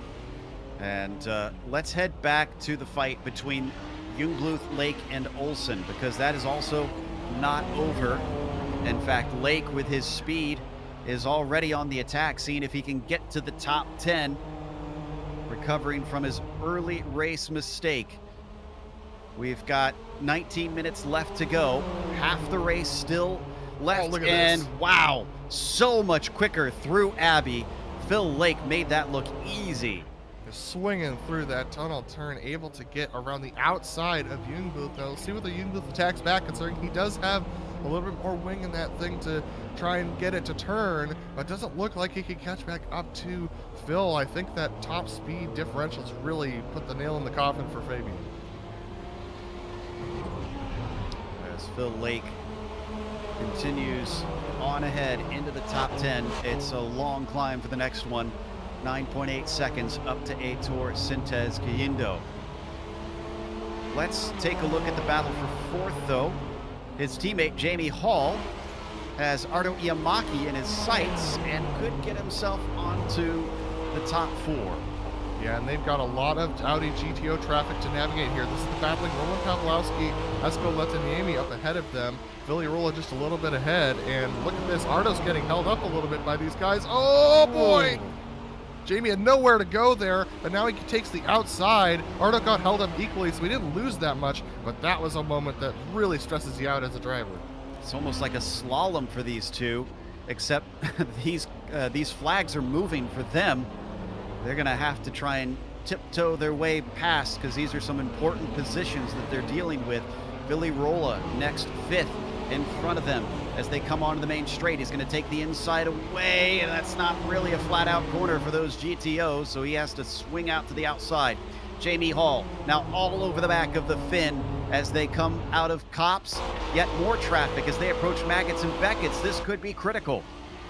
And let's head back to the fight between Jungbluth, Lake, and Olsen, because that is also not over. In fact, Lake, with his speed, is already on the attack, seeing if he can get to the top 10, recovering from his early race mistake. We've got 19 minutes left to go. Half the race still left. Look at and this. Wow, so much quicker through Abbey. Phil Lake made that look easy. Just swinging through that tunnel turn, able to get around the outside of Jungbluth. Now, let's see what the Jungbluth attacks back, considering he does have a little bit more wing in that thing to try and get it to turn, but it doesn't look like he can catch back up to Phil. I think that top speed differentials really put the nail in the coffin for Fabian. As Phil Lake continues on ahead into the top 10. It's a long climb for the next one. 9.8 seconds up to Heitor Sintez Gayindo. Let's take a look at the battle for 4th, though. His teammate Jamie Hall has Ardo Iamaki in his sights and could get himself onto the top 4. Yeah, and they've got a lot of Audi GTO traffic to navigate here. This is the battling Roman Pawlowski, Esko Letaniemi up ahead of them. Villy Rolla just a little bit ahead, and look at this. Ardo's getting held up a little bit by these guys. Oh boy! Jamie had nowhere to go there, but now he takes the outside. Ardo got held up equally, so he didn't lose that much, but that was a moment that really stresses you out as a driver. It's almost like a slalom for these two, except these flags are moving for them. They're going to have to try and tiptoe their way past, because these are some important positions that they're dealing with. Villy Rolla next 5th in front of them as they come onto the main straight. He's going to take the inside away, and that's not really a flat-out corner for those GTOs, so he has to swing out to the outside. Jamie Hall now all over the back of the Finn as they come out of Cops. Yet more traffic as they approach Maggots and Beckett's. This could be critical.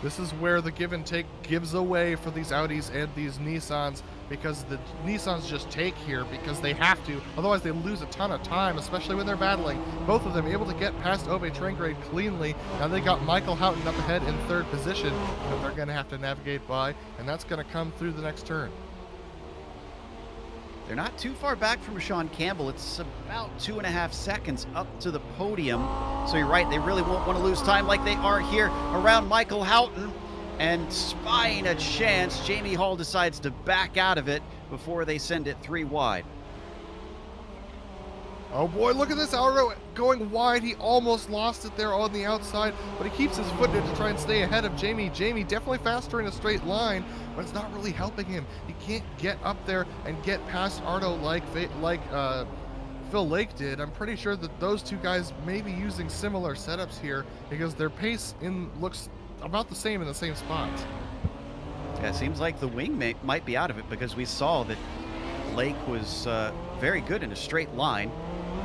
This is where the give and take gives away for these Audis and these Nissans. because the Nissans just take here because they have to. Otherwise, they lose a ton of time, especially when they're battling. Both of them able to get past Ove Trangrade cleanly. Now they got Michael Houghton up ahead in 3rd position that they're going to have to navigate by, and that's going to come through the next turn. They're not too far back from Sean Campbell. It's about 2.5 seconds up to the podium. So you're right, they really won't want to lose time like they are here around Michael Houghton. And spying a chance, Jamie Hall decides to back out of it before they send it 3 wide. Oh boy, look at this Alro going wide. He almost lost it there on the outside, but he keeps his foot in to try and stay ahead of Jamie. Jamie definitely faster in a straight line, but it's not really helping him. He can't get up there and get past Ardo like Phil Lake did. I'm pretty sure that those two guys may be using similar setups here because their pace looks about the same in the same spots. Yeah, it seems like the wing might be out of it because we saw that Lake was very good in a straight line.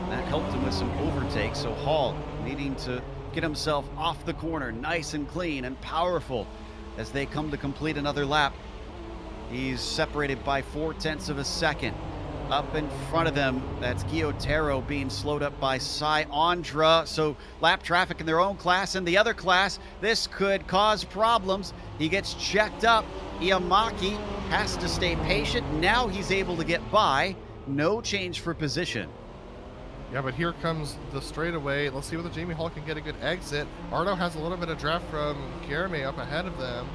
That helped him with some overtakes, so Hall needing to get himself off the corner nice and clean and powerful as they come to complete another lap. He's separated by 0.4 seconds. Up in front of them, that's Guiotero being slowed up by Cy Andra. So lap traffic in their own class and the other class. This could cause problems. He gets checked up. Iamaki has to stay patient. Now he's able to get by. No change for position. Yeah, but here comes the straightaway. Let's see whether Jamie Hall can get a good exit. Ardo has a little bit of draft from Guilherme up ahead of them.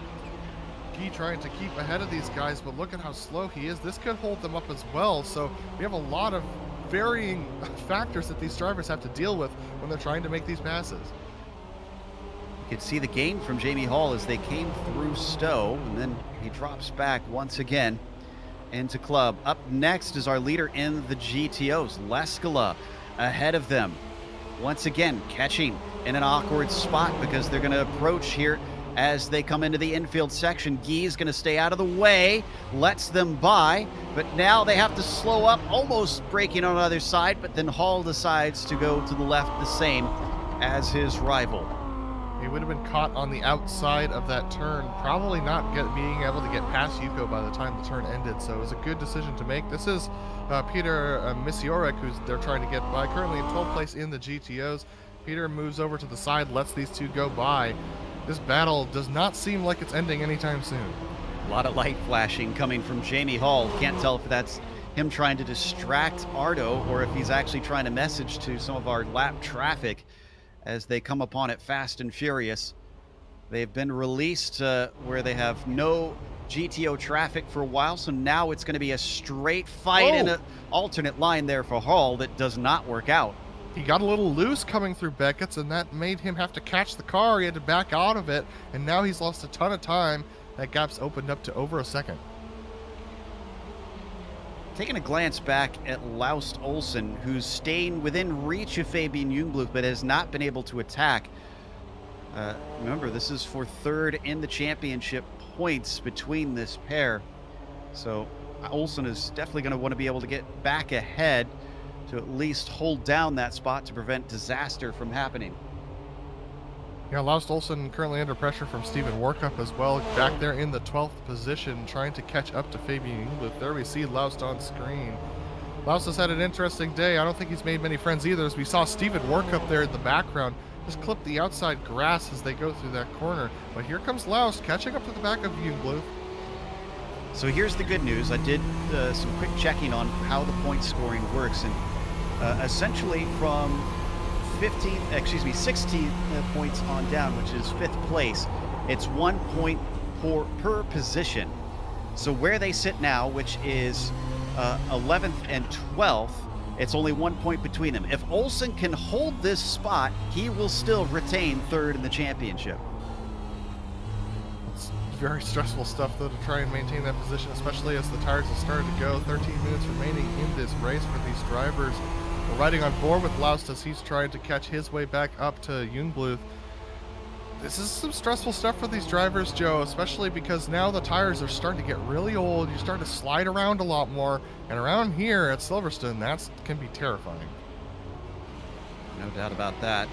Guy trying to keep ahead of these guys, but look at how slow he is. This could hold them up as well. So we have a lot of varying factors that these drivers have to deal with when they're trying to make these passes. You could see the gain from Jamie Hall as they came through Stowe, and then he drops back once again into club. Up next is our leader in the GTOs, Leskala, ahead of them. Once again, catching in an awkward spot because they're going to approach here as they come into the infield section. Guy's going to stay out of the way, lets them by, but now they have to slow up, almost braking on the other side, but then Hall decides to go to the left the same as his rival. He would have been caught on the outside of that turn, probably not being able to get past Yuko by the time the turn ended, so it was a good decision to make. This is Peter Misiorek, who's they're trying to get by, currently in 12th place in the GTOs. Peter moves over to the side, lets these two go by. This battle does not seem like it's ending anytime soon. A lot of light flashing coming from Jamie Hall. Can't tell if that's him trying to distract Ardo or if he's actually trying to message to some of our lap traffic as they come upon it fast and furious. They've been released where they have no GTO traffic for a while, so now it's going to be a straight fight in an alternate line there for Hall that does not work out. He got a little loose coming through Beckett's, and that made him have to catch the car. He had to back out of it, and now he's lost a ton of time. That gap's opened up to over a second. Taking a glance back at Laust Olsen, who's staying within reach of Fabian Jungbluth, but has not been able to attack. Remember, this is for 3rd in the championship points between this pair. So Olsen is definitely going to want to be able to get back ahead to at least hold down that spot to prevent disaster from happening. Yeah, Laust Olsen currently under pressure from Steven Warkup as well, back there in the 12th position, trying to catch up to Fabian Jungbluth. There we see Laust on screen. Laust has had an interesting day. I don't think he's made many friends either, as we saw Steven Warkup there in the background just clip the outside grass as they go through that corner. But here comes Laust catching up to the back of Jungbluth. So here's the good news. I did some quick checking on how the point scoring works, and essentially from 16 points on down, which is 5th place, it's 1 point per position. So where they sit now, which is 11th and 12th, it's only 1 point between them. If Olsen can hold this spot, he will still retain 3rd in the championship. It's very stressful stuff, though, to try and maintain that position, especially as the tires have started to go. 13 minutes remaining in this race for these drivers. We're riding on board with Laust as he's trying to catch his way back up to Jungbluth. This is some stressful stuff for these drivers, Joe, especially because now the tires are starting to get really old. You start to slide around a lot more, and around here at Silverstone, that can be terrifying. No doubt about that.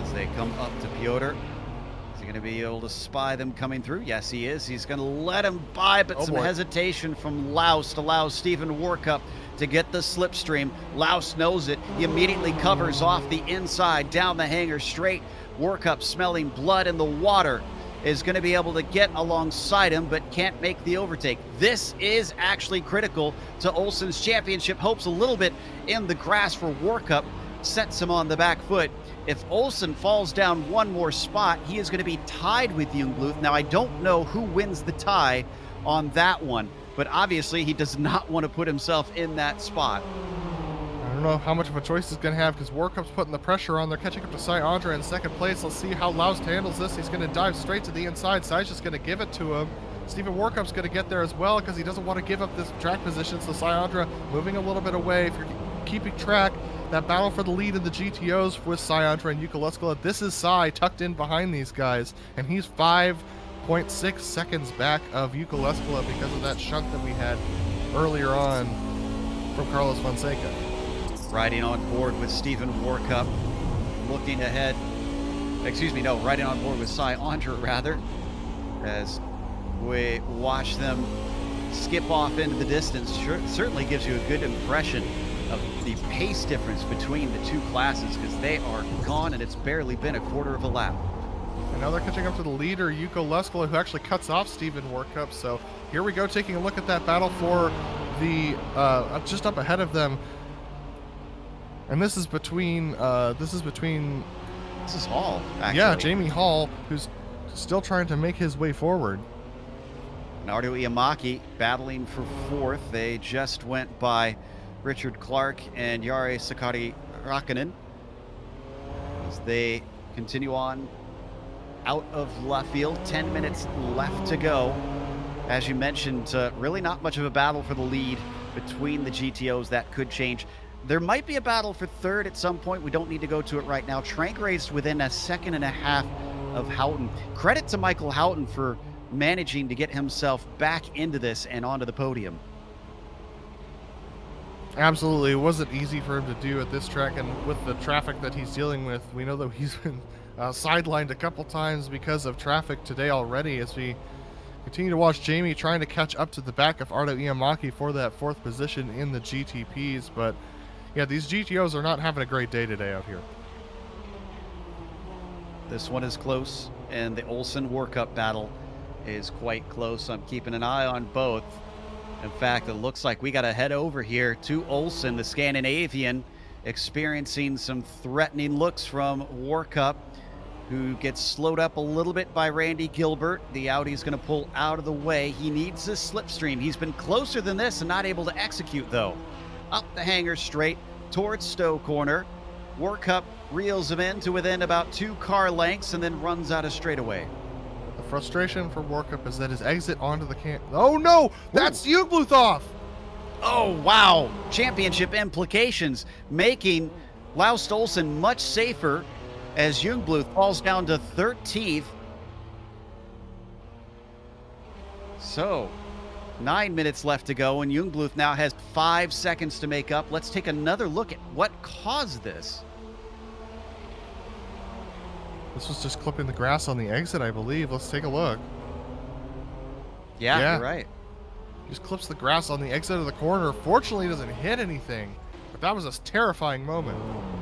As they come up to Piotr, he's going to be able to spy them coming through? Yes, he is. He's going to let him by, but some hesitation from Laust allows Stephen Warkup to get the slipstream. Laust knows it. He immediately covers off the inside, down the hanger straight. Warkup, smelling blood in the water, is going to be able to get alongside him, but can't make the overtake. This is actually critical to Olsen's championship hopes. A little bit in the grass for Warkup, sets him on the back foot. If Olsen falls down one more spot, he is going to be tied with Jungbluth. Now, I don't know who wins the tie on that one, but obviously he does not want to put himself in that spot. I don't know how much of a choice he's going to have because Warcup's putting the pressure on. They're catching up to Cy Andre in second place. Let's see how Laust handles this. He's going to dive straight to the inside. Cy's just going to give it to him. Stephen Warcup's going to get there as well because he doesn't want to give up this track position. So Cy Andre moving a little bit away. If you're keeping track, that battle for the lead in the GTOs with Cy Andre and Yuka Leskala. This is Cy tucked in behind these guys, and he's 5.6 seconds back of Yuka Leskala because of that shunt that we had earlier on from Carlos Fonseca. Riding on board with Stephen Warkup, looking ahead. Riding on board with Cy Andre, rather, as we watch them skip off into the distance. Certainly gives you a good impression of the pace difference between the two classes, because they are gone and it's barely been a quarter of a lap. And now they're catching up to the leader, Yuko Leskala, who actually cuts off Stephen Warkup. So here we go, taking a look at that battle for the just up ahead of them. And this is between Hall, actually. Yeah, Jamie Hall, who's still trying to make his way forward. Nardo Iamaki battling for fourth. They just went by Richard Clark and Jari Sakari Rakkonen as they continue on out of left field. 10 minutes left to go. As you mentioned, really not much of a battle for the lead between the GTOs. That could change. There might be a battle for third at some point. We don't need to go to it right now. Trank raced within a second and a half of Houghton. Credit to Michael Houghton for managing to get himself back into this and onto the podium. Absolutely. It wasn't easy for him to do at this track, and with the traffic that he's dealing with, we know that he's been sidelined a couple times because of traffic today already, as we continue to watch Jamie trying to catch up to the back of Ardo Iamaki for that fourth position in the GTPs. But yeah, these GTOs are not having a great day today out here. This one is close, and the Olsen Warkup battle is quite close. I'm keeping an eye on both. In fact, it looks like we got to head over here to Olsen, the Scandinavian, experiencing some threatening looks from Warkup, who gets slowed up a little bit by Randy Gilbert. The Audi's going to pull out of the way. He needs a slipstream. He's been closer than this and not able to execute, though. Up the hanger straight towards Stowe Corner. Warkup reels him in to within about 2 car lengths and then runs out of straightaway. The frustration for Warkup is that his exit onto the oh no! That's Jungbluth off! Oh wow! Championship implications, making Laust Olsen much safer as Jungbluth falls down to 13th. So, 9 minutes left to go, and Jungbluth now has 5 seconds to make up. Let's take another look at what caused this. This was just clipping the grass on the exit, I believe. Let's take a look. Yeah, you're right. Just clips the grass on the exit of the corner. Fortunately, doesn't hit anything. But that was a terrifying moment.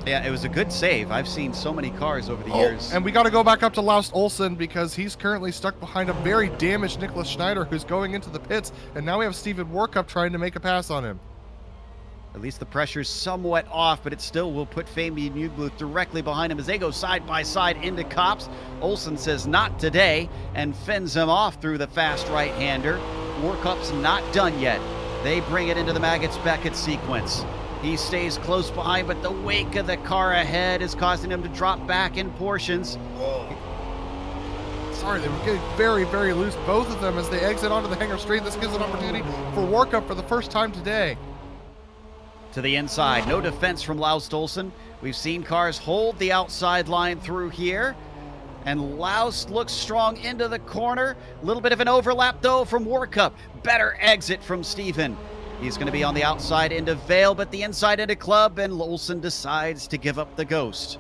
Yeah, it was a good save. I've seen so many cars over the years. And we got to go back up to Laust Olsen because he's currently stuck behind a very damaged Nicholas Schneider who's going into the pits. And now we have Stephen Warkup trying to make a pass on him. At least the pressure's somewhat off, but it still will put Fabian Jungbluth directly behind him as they go side by side into Copse. Olsen says not today and fends him off through the fast right-hander. Warkup's not done yet. They bring it into the Maggots-Beckett sequence. He stays close behind, but the wake of the car ahead is causing him to drop back in portions. Sorry, they were getting very, very loose, both of them, as they exit onto the hanger straight. This gives an opportunity for Warkup for the first time today. To the inside, no defense from Laust Olsen. We've seen cars hold the outside line through here, and Laust looks strong into the corner. A little bit of an overlap, though, from Warkup. Better exit from Stephen. He's going to be on the outside into Vale, but the inside into Club, and Olsen decides to give up the ghost.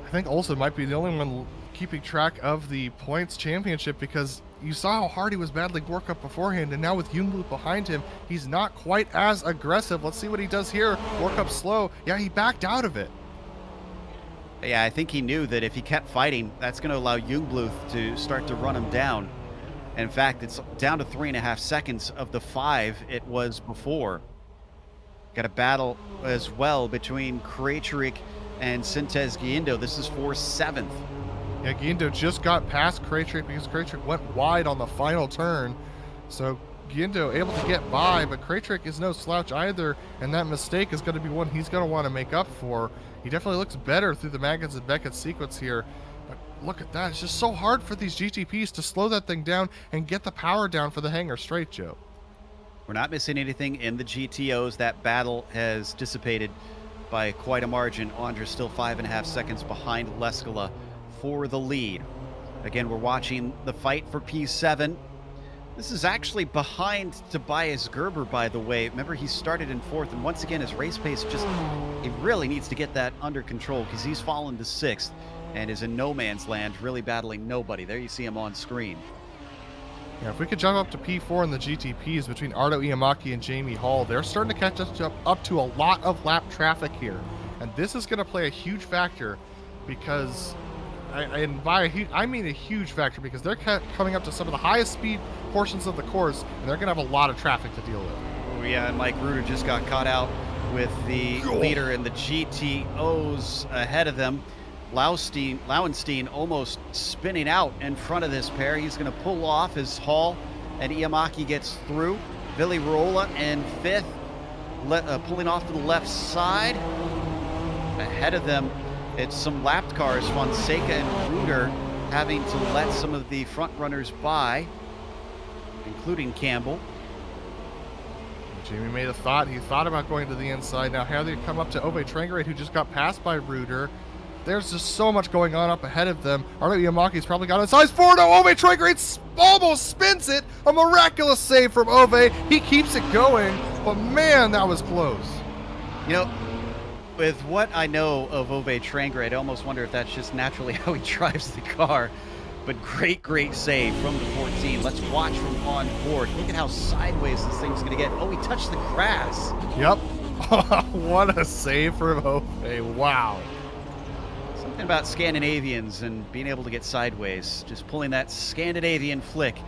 I think Olsen might be the only one keeping track of the points championship, because you saw how hard he was battling Gorkup beforehand, and now with Jungblut behind him, he's not quite as aggressive. Let's see what he does here. Gorkup slow. Yeah, he backed out of it. Yeah, I think he knew that if he kept fighting, that's going to allow Jungblut to start to run him down. In fact, it's down to 3.5 seconds of the 5 it was before. Got a battle as well between Krejcik and Sintez Guindo. This is for 7th. Yeah, Guindo just got past Krejcik because Krejcik went wide on the final turn. So Guindo able to get by, but Krejcik is no slouch either, and that mistake is going to be one he's going to want to make up for. He definitely looks better through the Maggins and Beckett sequence here. But look at that. It's just so hard for these GTPs to slow that thing down and get the power down for the hanger straight, Joe. We're not missing anything in the GTOs. That battle has dissipated by quite a margin. Andra still 5.5 seconds behind Leskala for the lead. Again, we're watching the fight for P7. This is actually behind Tobias Gerber, by the way. Remember, he started in 4th, and once again, his race pace just, he really needs to get that under control because he's fallen to 6th and is in no man's land, really battling nobody. There you see him on screen. Yeah, if we could jump up to P4 in the GTPs between Ardo Iamaki and Jamie Hall, they're starting to catch up to a lot of lap traffic here. And this is going to play a huge factor because, I mean a huge factor, because they're coming up to some of the highest speed portions of the course, and they're going to have a lot of traffic to deal with. Oh yeah, and Mike Ruder just got caught out with the leader in the GTOs ahead of them. Lauenstein almost spinning out in front of this pair. He's going to pull off as Hall and Iamaki gets through. Vili Rolla in 5th, pulling off to the left side. Ahead of them, it's some lapped cars. Fonseca and Ruder having to let some of the front runners by, including Campbell. Jamie made a thought. He thought about going to the inside. Now how they come up to Ove Trangerade, who just got passed by Ruder. There's just so much going on up ahead of them. Arno Iamaki's probably got inside 4. No, Ove Trangerade almost spins it. A miraculous save from Ove. He keeps it going, but man, that was close. You know, with what I know of Ove Trangerade, I almost wonder if that's just naturally how he drives the car. But great save from the 14. Let's watch from on board. Look at how sideways this thing's going to get. Oh, he touched the grass. Yep. What a save from Ove. Wow. Something about Scandinavians and being able to get sideways. Just pulling that Scandinavian flick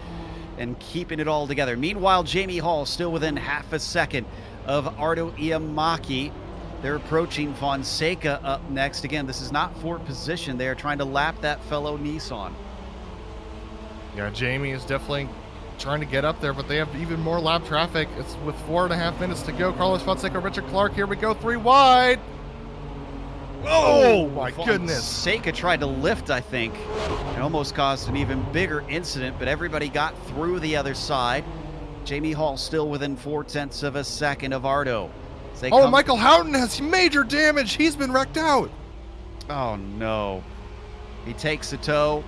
and keeping it all together. Meanwhile, Jamie Hall still within half a second of Ardo Iamaki. They're approaching Fonseca up next. Again, this is not for position. They are trying to lap that fellow Nissan. Yeah, Jamie is definitely trying to get up there, but they have even more lap traffic. It's with 4.5 minutes to go. Carlos Fonseca, Richard Clark, here we go, 3 wide. Oh my goodness. Fonseca tried to lift, I think, and almost caused an even bigger incident, but everybody got through the other side. Jamie Hall still within 0.4 of a second of Ardo. Michael Houghton has major damage. He's been wrecked out. Oh no. He takes a tow.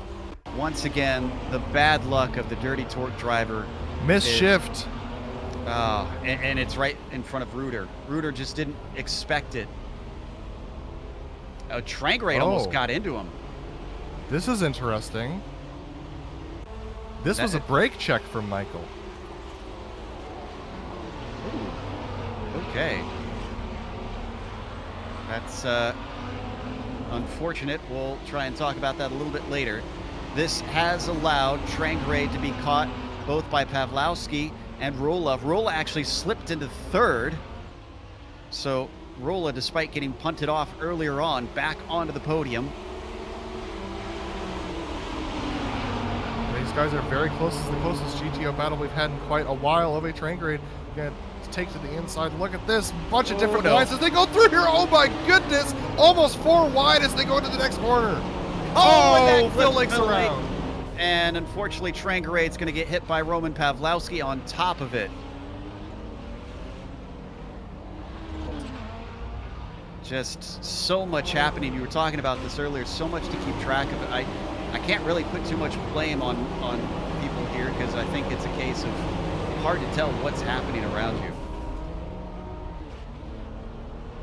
Once again, the bad luck of the dirty torque driver. Misshift. And it's right in front of Ruder. Ruder just didn't expect it. Trangerade almost got into him. This is interesting. This was a brake check from Michael. Ooh. Okay. That's unfortunate. We'll try and talk about that a little bit later. This has allowed Trangerade to be caught both by Pawlowski and Rolla. Rolla actually slipped into 3rd. So Rolla, despite getting punted off earlier on, back onto the podium. These guys are very close. This is the closest GTO battle we've had in quite a while. Ove Trangerade again take to the inside. Look at this bunch of different lines as they go through here. Oh my goodness, almost 4 wide as they go into the next corner. Oh, Phil Lake's around. And unfortunately, Trangerade's going to get hit by Roman Pawlowski on top of it. Just so much happening. You were talking about this earlier. So much to keep track of. I can't really put too much blame on people here because I think it's a case of hard to tell what's happening around you.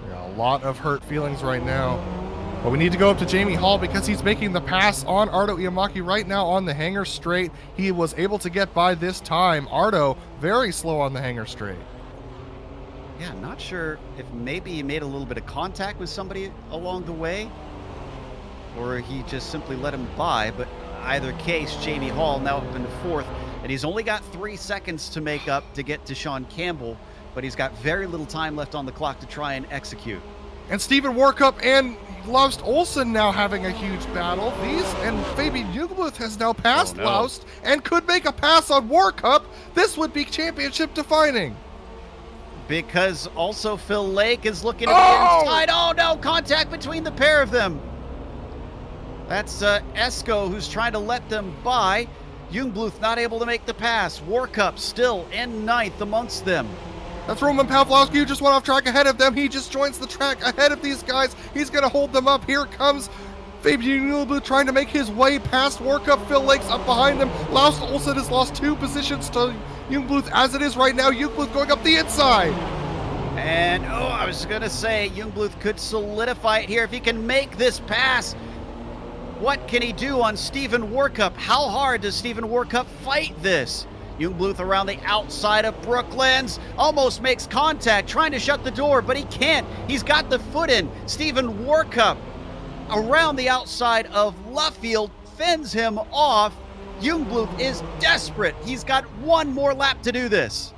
Yeah, a lot of hurt feelings right now. But we need to go up to Jamie Hall because he's making the pass on Ardo Iamaki right now on the hanger straight. He was able to get by this time. Ardo very slow on the hanger straight. Yeah, not sure if maybe he made a little bit of contact with somebody along the way, or he just simply let him by. But either case, Jamie Hall now up into fourth, and he's only got 3 seconds to make up to get to Sean Campbell, but he's got very little time left on the clock to try and execute. And Steven Warkup and Laust Olsen now having a huge battle. And Fabian Jungbluth has now passed Laust and could make a pass on Warkup. This would be championship defining. Because also Phil Lake is looking at the inside. Oh no, contact between the pair of them. That's Esco who's trying to let them by. Jungbluth not able to make the pass. Warkup still in ninth amongst them. That's Roman Pavlovsky who just went off track ahead of them. He just joins the track ahead of these guys. He's going to hold them up. Here comes Fabian Jungbluth trying to make his way past Warkup. Phil Lake's up behind them. Laust Olsen has lost 2 positions to Jungbluth as it is right now. Jungbluth going up the inside. And, I was going to say, Jungbluth could solidify it here if he can make this pass. What can he do on Steven Warkup? How hard does Steven Warkup fight this? Jungbluth around the outside of Brooklands, almost makes contact, trying to shut the door, but he can't. He's got the foot in. Steven Warkup around the outside of Luffield fends him off. Jungbluth is desperate. He's got 1 more lap to do this.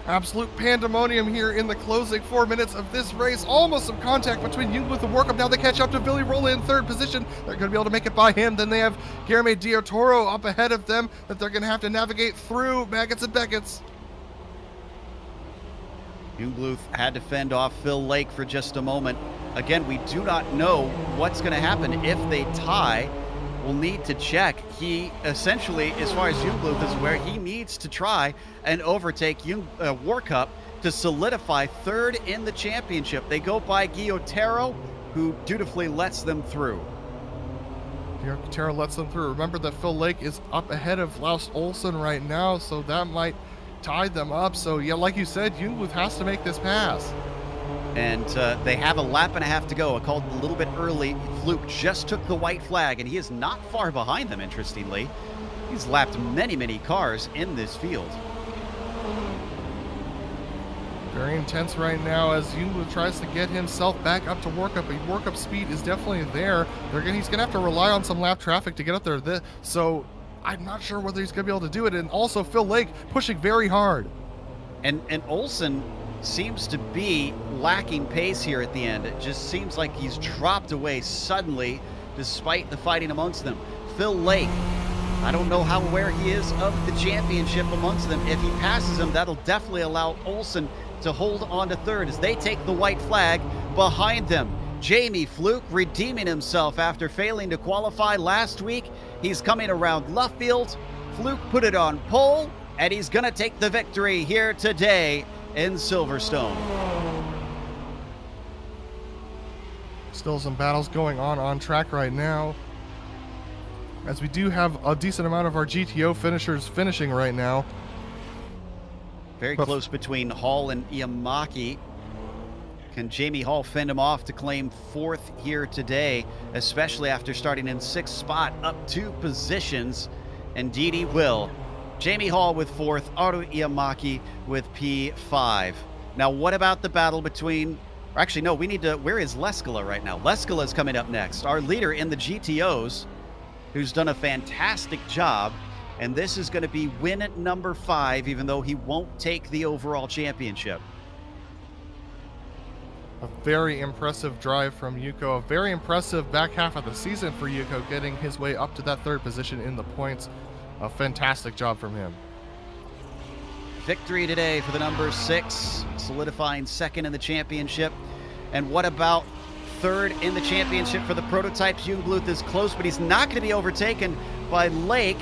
Absolute pandemonium here in the closing 4 minutes of this race. Almost some contact between Jungbluth and Warkup. Now they catch up to Billy Rolla in 3rd position. They're going to be able to make it by him. Then they have Guilherme Diotoro up ahead of them that they're going to have to navigate through Maggots and Beckett's. Jungbluth had to fend off Phil Lake for just a moment. Again, we do not know what's going to happen if they tie. We'll need to check. He essentially, as far as Jungbluth is aware, he needs to try and overtake Warkup to solidify 3rd in the championship. They go by Guillermo, who dutifully lets them through. Guillermo lets them through. Remember that Phil Lake is up ahead of Laust Olsen right now, so that might tie them up. So yeah, like you said, Jungbluth has to make this pass. And they have a lap and a half to go. I called a little bit early. Fluke just took the white flag, and he is not far behind them, interestingly. He's lapped many, many cars in this field. Very intense right now as Jungbluth tries to get himself back up to Warkup, but Warkup's speed is definitely there. He's going to have to rely on some lap traffic to get up there. So I'm not sure whether he's going to be able to do it. And also Phil Lake pushing very hard. And Olsen seems to be lacking pace here at the end. It just seems like he's dropped away suddenly despite the fighting amongst them. Phil Lake, I don't know how aware he is of the championship amongst them. If he passes him, that'll definitely allow Olsen to hold on to 3rd as they take the white flag behind them. Jamie Fluke redeeming himself after failing to qualify last week. He's coming around Luffield. Fluke put it on pole, and he's going to take the victory here today in Silverstone. Still some battles going on track right now, as we do have a decent amount of our GTO finishers finishing right now. Very close between Hall and Iamaki. Can Jamie Hall fend him off to claim 4th here today, especially after starting in 6th spot, up 2 positions? Indeed he will. Jamie Hall with 4th, Ardo Iamaki with P5. Now, what about the battle between... Actually, no, we need to... Where is Leskala right now? Leskala's coming up next. Our leader in the GTOs, who's done a fantastic job. And this is going to be win at number 5, even though he won't take the overall championship. A very impressive drive from Yuko. A very impressive back half of the season for Yuko, getting his way up to that 3rd position in the points. A fantastic job from him. Victory today for the number 6, solidifying 2nd in the championship. And what about 3rd in the championship for the prototypes? Jungbluth is close, but he's not going to be overtaken by Lake.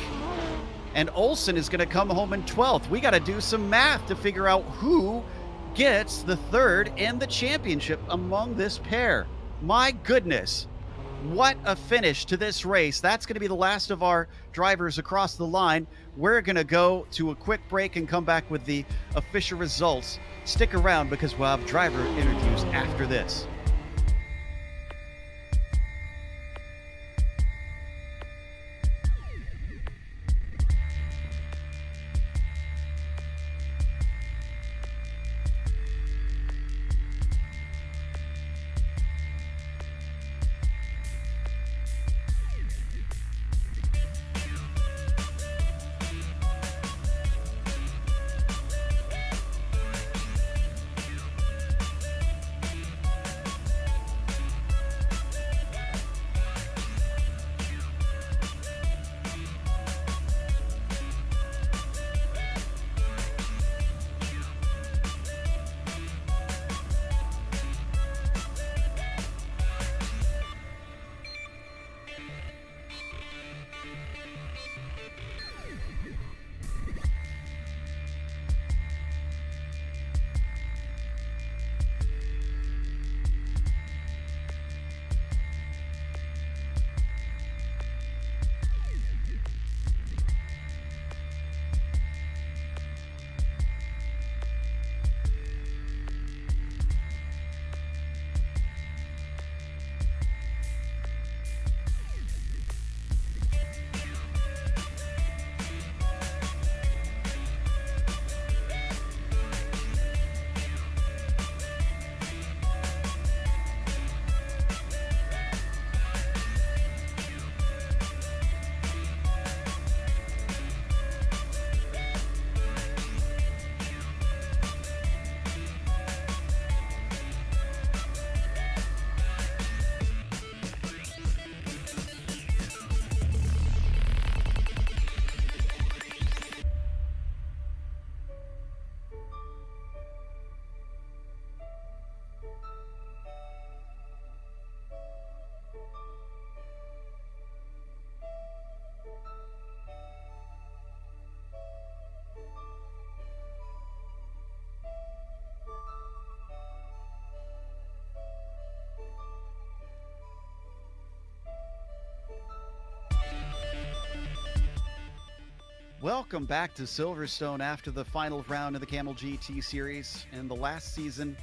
And Olsen is going to come home in 12th. We got to do some math to figure out who gets the 3rd in the championship among this pair. My goodness. What a finish to this race. That's going to be the last of our drivers across the line. We're going to go to a quick break and come back with the official results. Stick around because we'll have driver interviews after this. Welcome back to Silverstone after the final round of the Kamel GT Series. In the last season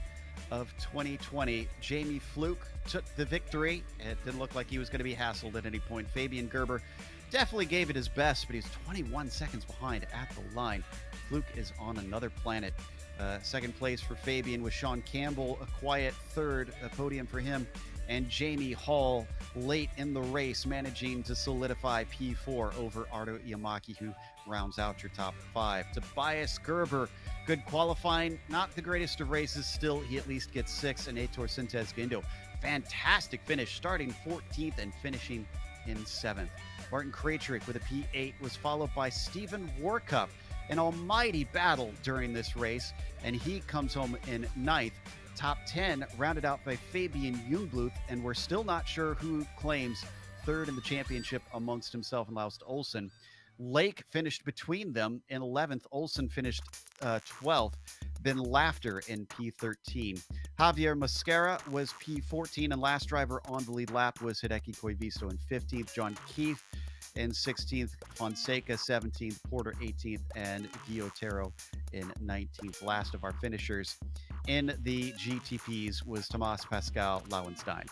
of 2020, Jamie Fluke took the victory. It didn't look like he was going to be hassled at any point. Fabian Gerber definitely gave it his best, but he's 21 seconds behind at the line. Fluke is on another planet. Second place for Fabian with Sean Campbell, a quiet third, a podium for him, and Jamie Hall late in the race managing to solidify P4 over Ardo Iamaki, who rounds out your top five. Tobias Gerber, good qualifying, not the greatest of races, still he at least gets six, and Heitor Sintes Guindo, fantastic finish, starting 14th and finishing in 7th. Martin Krajcik with a P8 was followed by Stephen Warkup, an almighty battle during this race, and he comes home in 9th. Top 10 rounded out by Fabian Jungbluth, and we're still not sure who claims third in the championship amongst himself and Laust Olsen. Lake finished between them in 11th. Olsen finished 12th. Ben Laughter in P13. Javier Mascara was P14, and last driver on the lead lap was Hideki Koivisto in 15th. John Keith in 16th, Fonseca 17th, Porter 18th, and Guillotero in 19th. Last of our finishers in the GTPs was Tomas Pascal Lauenstein.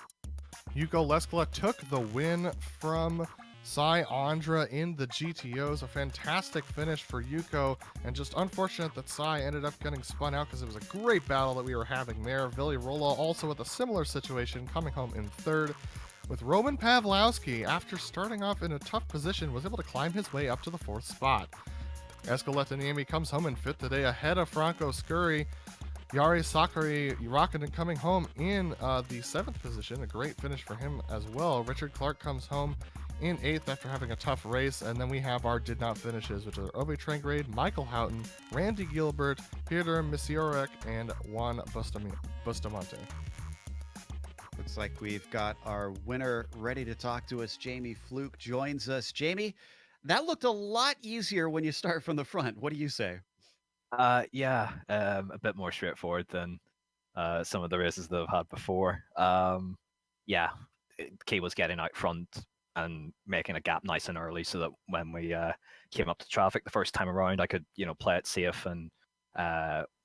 Hugo Lescala took the win from Cy Andra in the GTOs. A fantastic finish for Yuko, and just unfortunate that Cy ended up getting spun out because it was a great battle that we were having there. Vili Rola also with a similar situation, coming home in third, with Roman Pavlowski, after starting off in a tough position, was able to climb his way up to the 4th spot. Escaleta comes home in 5th today ahead of Franco Scurry. Yari Sakari Rakinen coming home in the 7th position, a great finish for him as well. Richard Clark comes home in 8th after having a tough race, and then we have our did not finishes, which are Ove Trangrade, Michael Houghton, Randy Gilbert, Peter Misiorek, and Juan Bustamante. Looks like we've got our winner ready to talk to us. Jamie Fluke joins us. Jamie, that looked a lot easier when you start from the front. What do you say? Yeah, a bit more straightforward than some of the races that I've had before. Yeah, key was getting out front and making a gap nice and early so that when we came up to traffic the first time around, I could, play it safe and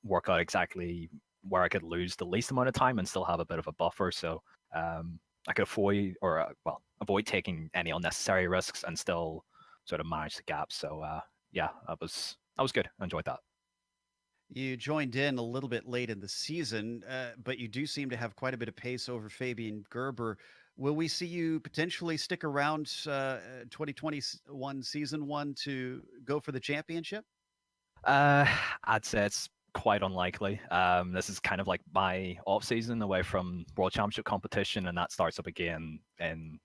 work out exactly where I could lose the least amount of time and still have a bit of a buffer. So I could avoid taking any unnecessary risks and still sort of manage the gap. So yeah, that was good. I enjoyed that. You joined in a little bit late in the season, but you do seem to have quite a bit of pace over Fabian Gerber. Will we see you potentially stick around 2021 season 1 to go for the championship? I'd say it's quite unlikely. This is kind of like my off season away from World Championship competition, and that starts up again in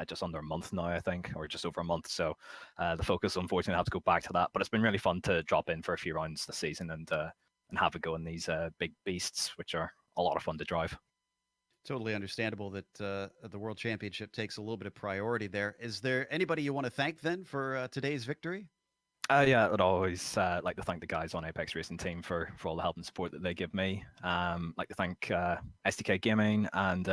just under a month now, I think, or just over a month. So the focus, unfortunately, I have to go back to that. But it's been really fun to drop in for a few rounds this season and have a go in these big beasts, which are a lot of fun to drive. Totally understandable that the World Championship takes a little bit of priority there. Is there anybody you want to thank then for today's victory? Yeah, I'd always like to thank the guys on Apex Racing Team for all the help and support that they give me. Like to thank SDK Gaming and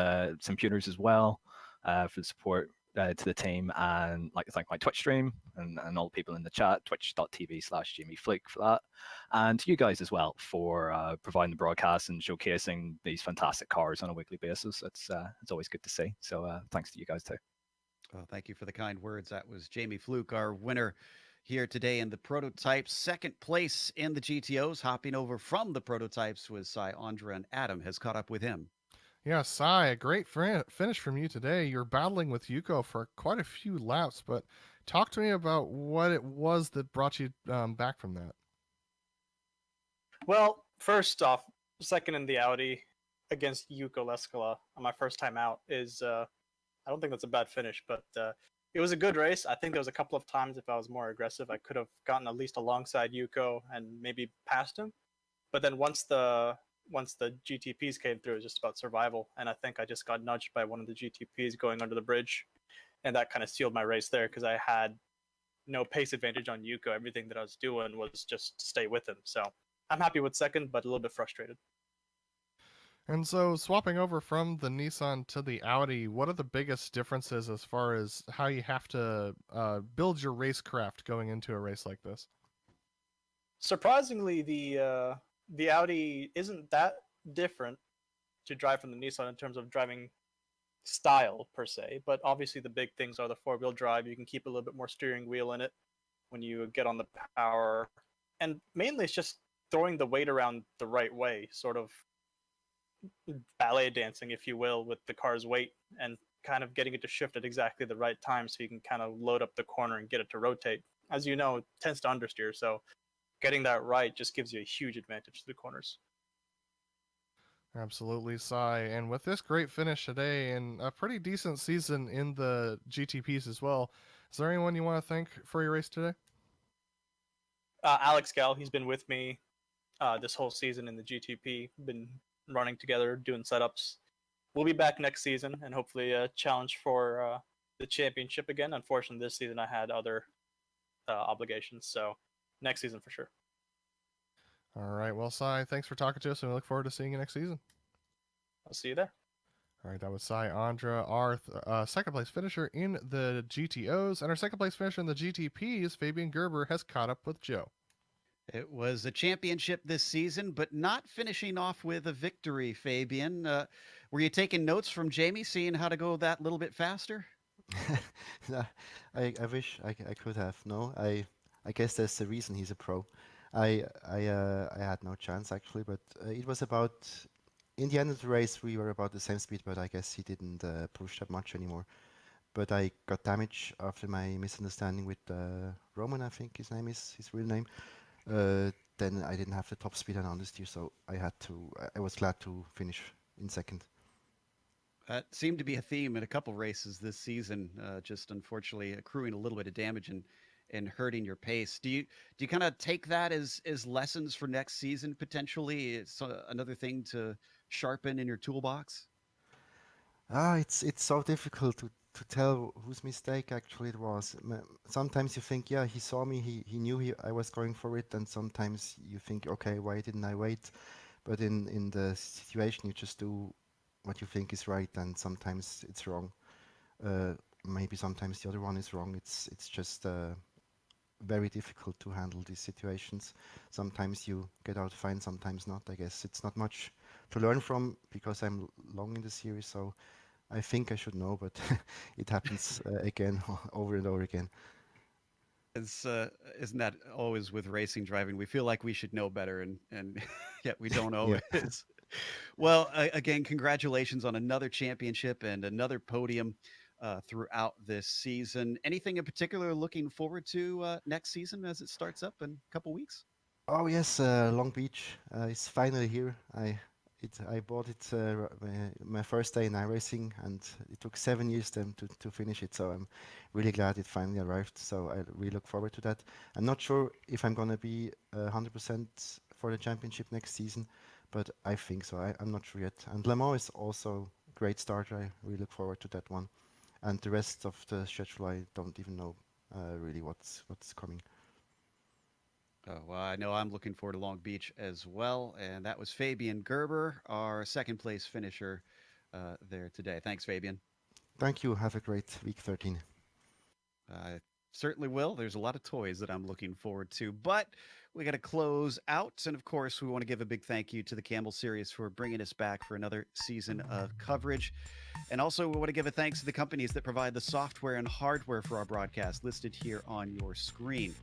Computers as well for the support to the team, and like to thank my Twitch stream and all the people in the chat, twitch.tv/Jamie Fluke for that, and to you guys as well for providing the broadcast and showcasing these fantastic cars on a weekly basis. It's always good to see. So thanks to you guys too. Well, thank you for the kind words. That was Jamie Fluke, our winner here today in the prototypes. Second place in the GTOs, hopping over from the prototypes was Cy Andra, and Adam has caught up with him. Yeah, Cy, a great finish from you today. You're battling with Yuko for quite a few laps, but talk to me about what it was that brought you back from that. Well, first off, second in the Audi against Yuko Lescala on my first time out is, I don't think that's a bad finish, but it was a good race. I think there was a couple of times if I was more aggressive, I could have gotten at least alongside Yuko and maybe passed him. But then once the GTPs came through, it was just about survival. And I think I just got nudged by one of the GTPs going under the bridge. And that kind of sealed my race there because I had no pace advantage on Yuko. Everything that I was doing was just to stay with him. So I'm happy with second, but a little bit frustrated. And so, swapping over from the Nissan to the Audi, what are the biggest differences as far as how you have to build your racecraft going into a race like this? Surprisingly, the Audi isn't that different to drive from the Nissan in terms of driving style per se, but obviously the big things are the four-wheel drive. You can keep a little bit more steering wheel in it when you get on the power, and mainly it's just throwing the weight around the right way, sort of ballet dancing, if you will, with the car's weight and kind of getting it to shift at exactly the right time so you can kind of load up the corner and get it to rotate. As you know, it tends to understeer, so getting that right just gives you a huge advantage to the corners. Absolutely, Sai. And with this great finish today and a pretty decent season in the GTPs as well, is there anyone you want to thank for your race today? Alex Gall, he's been with me this whole season in the GTP, been running together, doing setups. We'll be back next season and hopefully a challenge for the championship again. Unfortunately, this season I had other obligations, so next season for sure. All right. Well, Sai, thanks for talking to us, and we look forward to seeing you next season. I'll see you there. All right, that was Sai Andra, our second place finisher in the GTOs, and our second place finisher in the GTPs, Fabian Gerber, has caught up with Joe. It was a championship this season, but not finishing off with a victory, Fabian. Were you taking notes from Jamie, seeing how to go that little bit faster? No, I wish I could have. No, I guess that's the reason he's a pro. I had no chance actually, but it was about in the end of the race we were about the same speed, but I guess he didn't push that much anymore. But I got damage after my misunderstanding with Roman, I think his name is his real name. Then I didn't have the top speed and understeer, so I was glad to finish in second. That seemed to be a theme in a couple races this season, just unfortunately accruing a little bit of damage and hurting your pace. Do you kind of take that as lessons for next season potentially? It's another thing to sharpen in your toolbox? It's so difficult to tell whose mistake actually it was. Sometimes you think, yeah, he saw me, he knew I was going for it, and sometimes you think, okay, why didn't I wait? But in the situation, you just do what you think is right, and sometimes it's wrong. Maybe sometimes the other one is wrong. It's just very difficult to handle these situations. Sometimes you get out fine, sometimes not. I guess it's not much to learn from because I'm long in the series, so I think I should know, but it happens again, over and over again. Isn't that always with racing driving? We feel like we should know better, and yet we don't always. Yeah. Well, again, congratulations on another championship and another podium throughout this season. Anything in particular looking forward to next season as it starts up in a couple weeks? Oh yes, Long Beach is finally here. I bought it my first day in iRacing, and it took 7 years then to finish it. So I'm really glad it finally arrived. So I really look forward to that. I'm not sure if I'm gonna be 100% for the championship next season, but I think so. I'm not sure yet. And Le Mans is also a great start. I really look forward to that one. And the rest of the schedule, I don't even know really what's coming. Oh, well, I know I'm looking forward to Long Beach as well. And that was Fabian Gerber, our second place finisher there today. Thanks, Fabian. Thank you. Have a great week 13. I certainly will. There's a lot of toys that I'm looking forward to, but we got to close out. And of course, we want to give a big thank you to the Kamel Series for bringing us back for another season of coverage. And also, we want to give a thanks to the companies that provide the software and hardware for our broadcast listed here on your screen.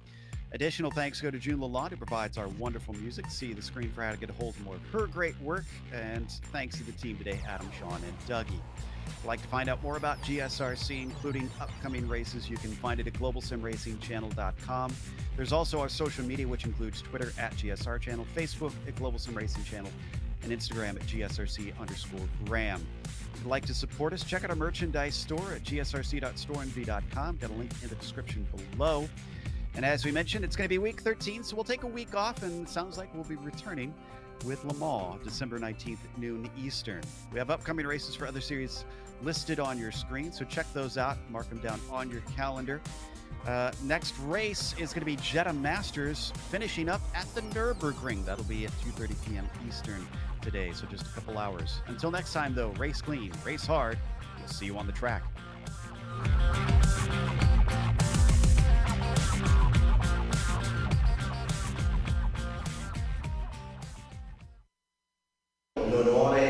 Additional thanks go to June Lalonde, who provides our wonderful music. See the screen for how to get a hold of more of her great work. And thanks to the team today, Adam, Sean, and Dougie. If you'd like to find out more about GSRC, including upcoming races, you can find it at globalsimracingchannel.com. There's also our social media, which includes Twitter at GSR Channel, Facebook at Global Sim Racing Channel, and Instagram at GSRC_Graham. If you'd like to support us, check out our merchandise store at gsrc.storenvy.com. Got a link in the description below. And as we mentioned, it's going to be week 13, so we'll take a week off, and it sounds like we'll be returning with Le Mans, December 19th at noon Eastern. We have upcoming races for other series listed on your screen, so check those out, mark them down on your calendar. Next race is going to be Jeddah Masters, finishing up at the Nürburgring. That'll be at 2:30 p.m. Eastern today, so just a couple hours. Until next time, though, race clean, race hard. We'll see you on the track. L'onore